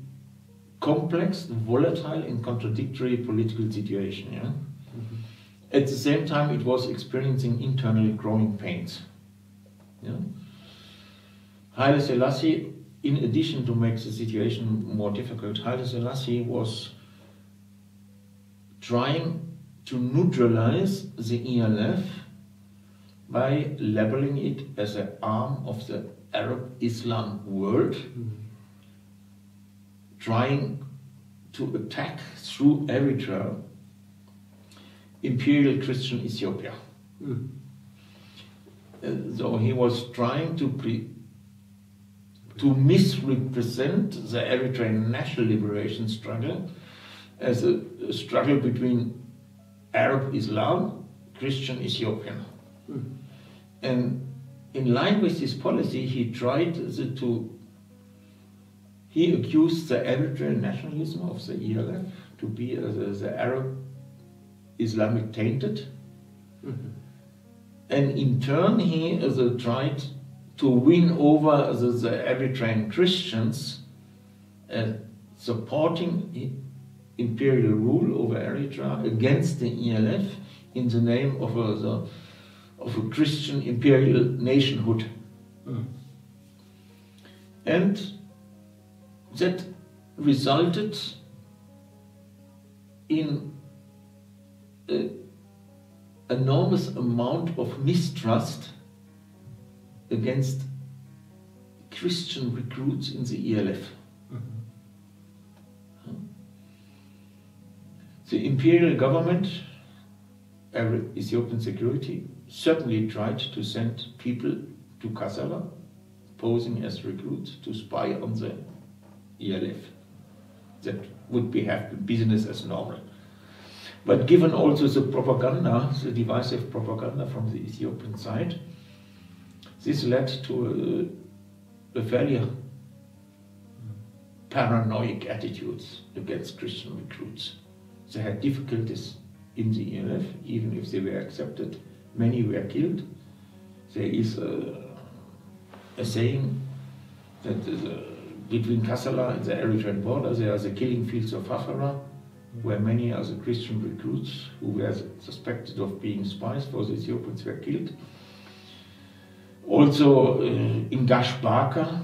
complex, volatile and contradictory political situation. Yeah? At the same time, it was experiencing internally growing pains. Yeah? Haile Selassie, in addition to make the situation more difficult, Haile Selassie was trying to neutralize the ELF by labeling it as an arm of the Arab Islam world, trying to attack through Eritrea imperial Christian Ethiopia. So he was trying to misrepresent the Eritrean national liberation struggle as a struggle between Arab Islam, Christian Ethiopian. And in line with this policy, he tried to he accused the Eritrean nationalism of the ELF to be the Arab Islamic tainted. And in turn he tried to win over the Eritrean Christians, supporting imperial rule over Eritrea against the ELF in the name of a Christian imperial nationhood. And that resulted in an enormous amount of mistrust against Christian recruits in the ELF. The imperial government, Ethiopian security, certainly tried to send people to Kassala, posing as recruits, to spy on the ELF. That would have been business as normal. But given also the propaganda, the divisive propaganda from the Ethiopian side, this led to a fairly paranoid attitudes against Christian recruits. They had difficulties in the ELF, even if they were accepted. Many were killed. There is a saying that between Kassala and the Eritrean border, there are the killing fields of Hafara, where many of the Christian recruits who were suspected of being spies for the Ethiopians were killed. Also in Gashbaka,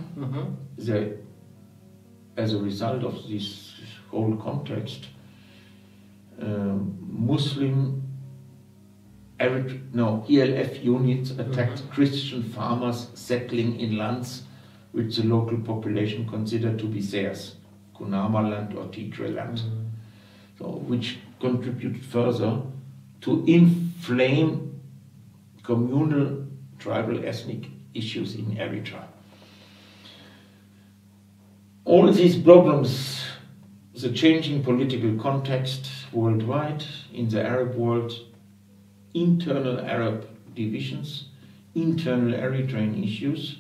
as a result of this whole context, Muslim ELF units attacked Christian farmers settling in lands which the local population considered to be theirs, Kunama land or Tigray land, so which contributed further to inflame communal, tribal, ethnic issues in Eritrea. All these problems, the changing political context worldwide, in the Arab world, internal Arab divisions, internal Eritrean issues,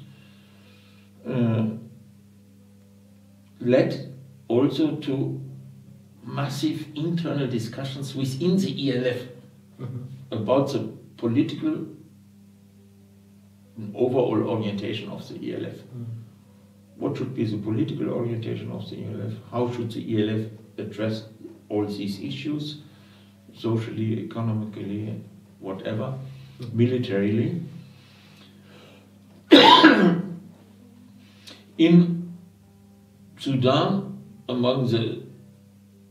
led also to massive internal discussions within the ELF about the political and overall orientation of the ELF. What should be the political orientation of the ELF? How should the ELF address all these issues, socially, economically, whatever, militarily? In Sudan, among the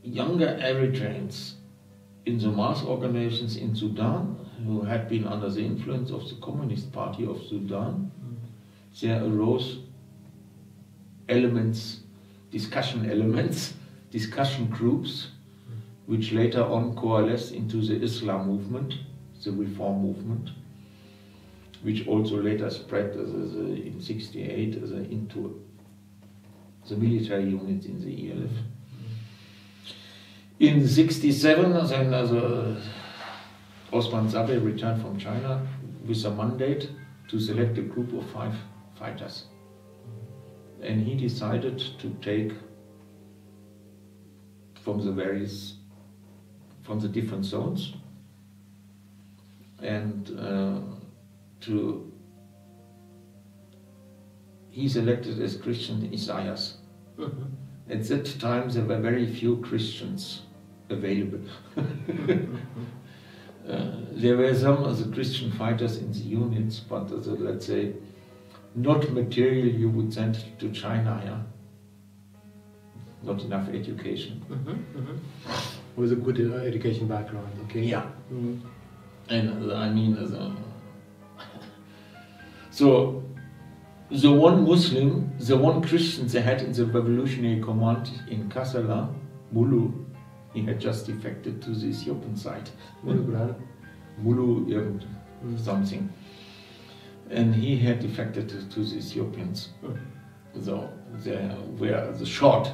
younger Eritreans in the mass organizations in Sudan, who had been under the influence of the Communist Party of Sudan, there arose discussion groups, which later on coalesced into the Islam movement, the reform movement, which also later spread in '68 into the military units in the ELF. In '67, then Osman Saleh returned from China with a mandate to select a group of 5 fighters. And he decided to take from the different zones, and he selected as Christian Isaias. At that time there were very few Christians available. There were some of the Christian fighters in the units, but let's say not material you would send to China, yeah? Not enough education. With a good education background, okay? Yeah. And I mean, so the one Muslim, the one Christian they had in the revolutionary command in Kassala, Mulu, he had just defected to the Ethiopian side. Mulu something. And he had defected to the Ethiopians. So they were the short.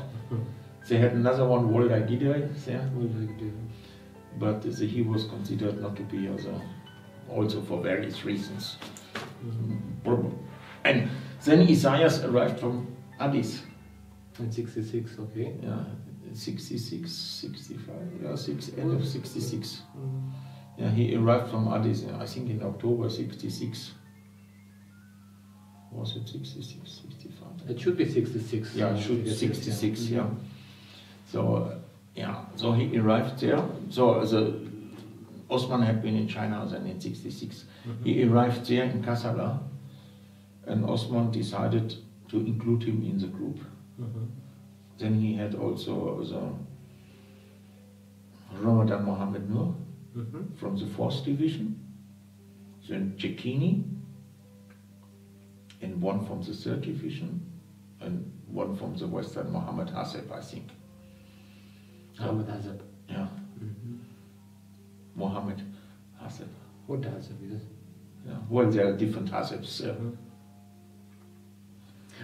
They had another one, Wolda Gidei, there. But he was considered not to be also for various reasons. And then Isaias arrived from Addis. In 66, okay. Yeah, 66, 65, yeah, end of 66. Yeah, he arrived from Addis, I think in October 66. Was it 66, 65? It should be 66. Yeah, it should be 66, yeah. So, so he arrived there. So Osman had been in China then in 66. He arrived there in Kassala, and Osman decided to include him in the group. Then he had also Ramadan Mohammed Nur from the 4th Division, then Cecchini, and one from the 3rd Division, and one from the Western, Mohammed Haseb, I think. Mohammed Haseb. Yeah. Mohammed Haseb. What Haseb is? Yeah. Well, there are different Hasebs.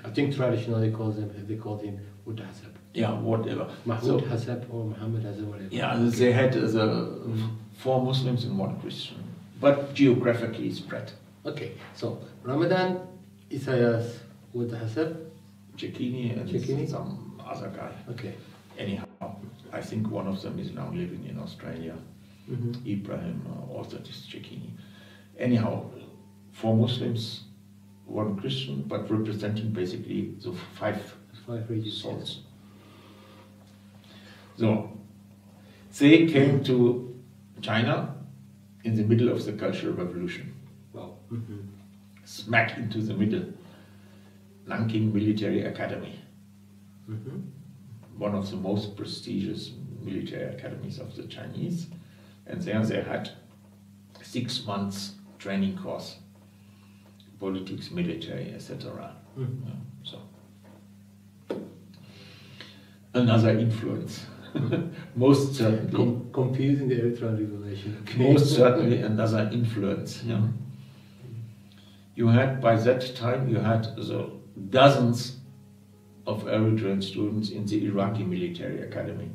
I think traditionally they called him Wood Haseb. Yeah, whatever. Mahmoud Haseb or Muhammad Haseb, whatever. Yeah, they had the 4 Muslims and 1 Christian, but geographically spread. Okay, so Ramadan, Isaias, Wood Haseb, Cecchini and Cecchini? some other guy. Okay. Anyhow, I think one of them is now living in Australia. Ibrahim, also this Cecchini. Anyhow, 4 Muslims, 1 Christian, but representing basically the 5 regions. souls. So, they came to China in the middle of the Cultural Revolution. Wow. Smack into the middle. Nanking Military Academy. One of the most prestigious military academies of the Chinese. And there they had 6 months training course. Politics, military, etc. So another influence. Most certainly. Confusing the Eritrean Revolution. Okay. Most certainly another influence. Yeah. You had, by that time, you had the dozens of Eritrean students in the Iraqi military academy.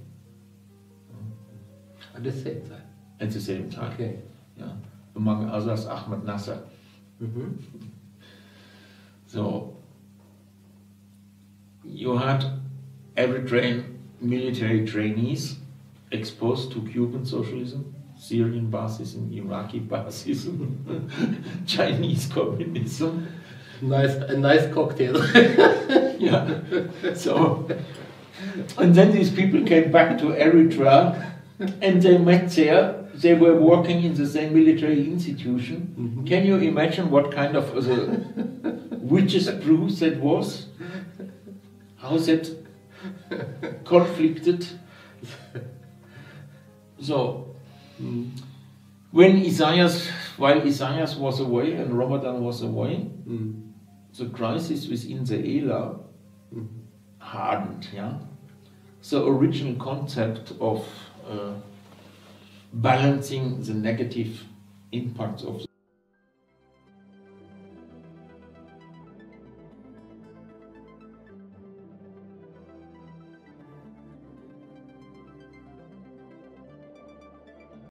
At the same time? At the same time. Okay. Yeah. Among others, Ahmed Nasser. So, you had Eritrean military trainees exposed to Cuban socialism, Syrian Baasism, Iraqi Baasism, Chinese communism. A nice cocktail. Yeah. So, and then these people came back to Eritrea, and they met there. They were working in the same military institution. Can you imagine what kind of witches' brew that was? How that conflicted? So, while Isaias was away and Ramadan was away, the crisis within the ELA hardened. Yeah, the original concept of balancing the negative impacts of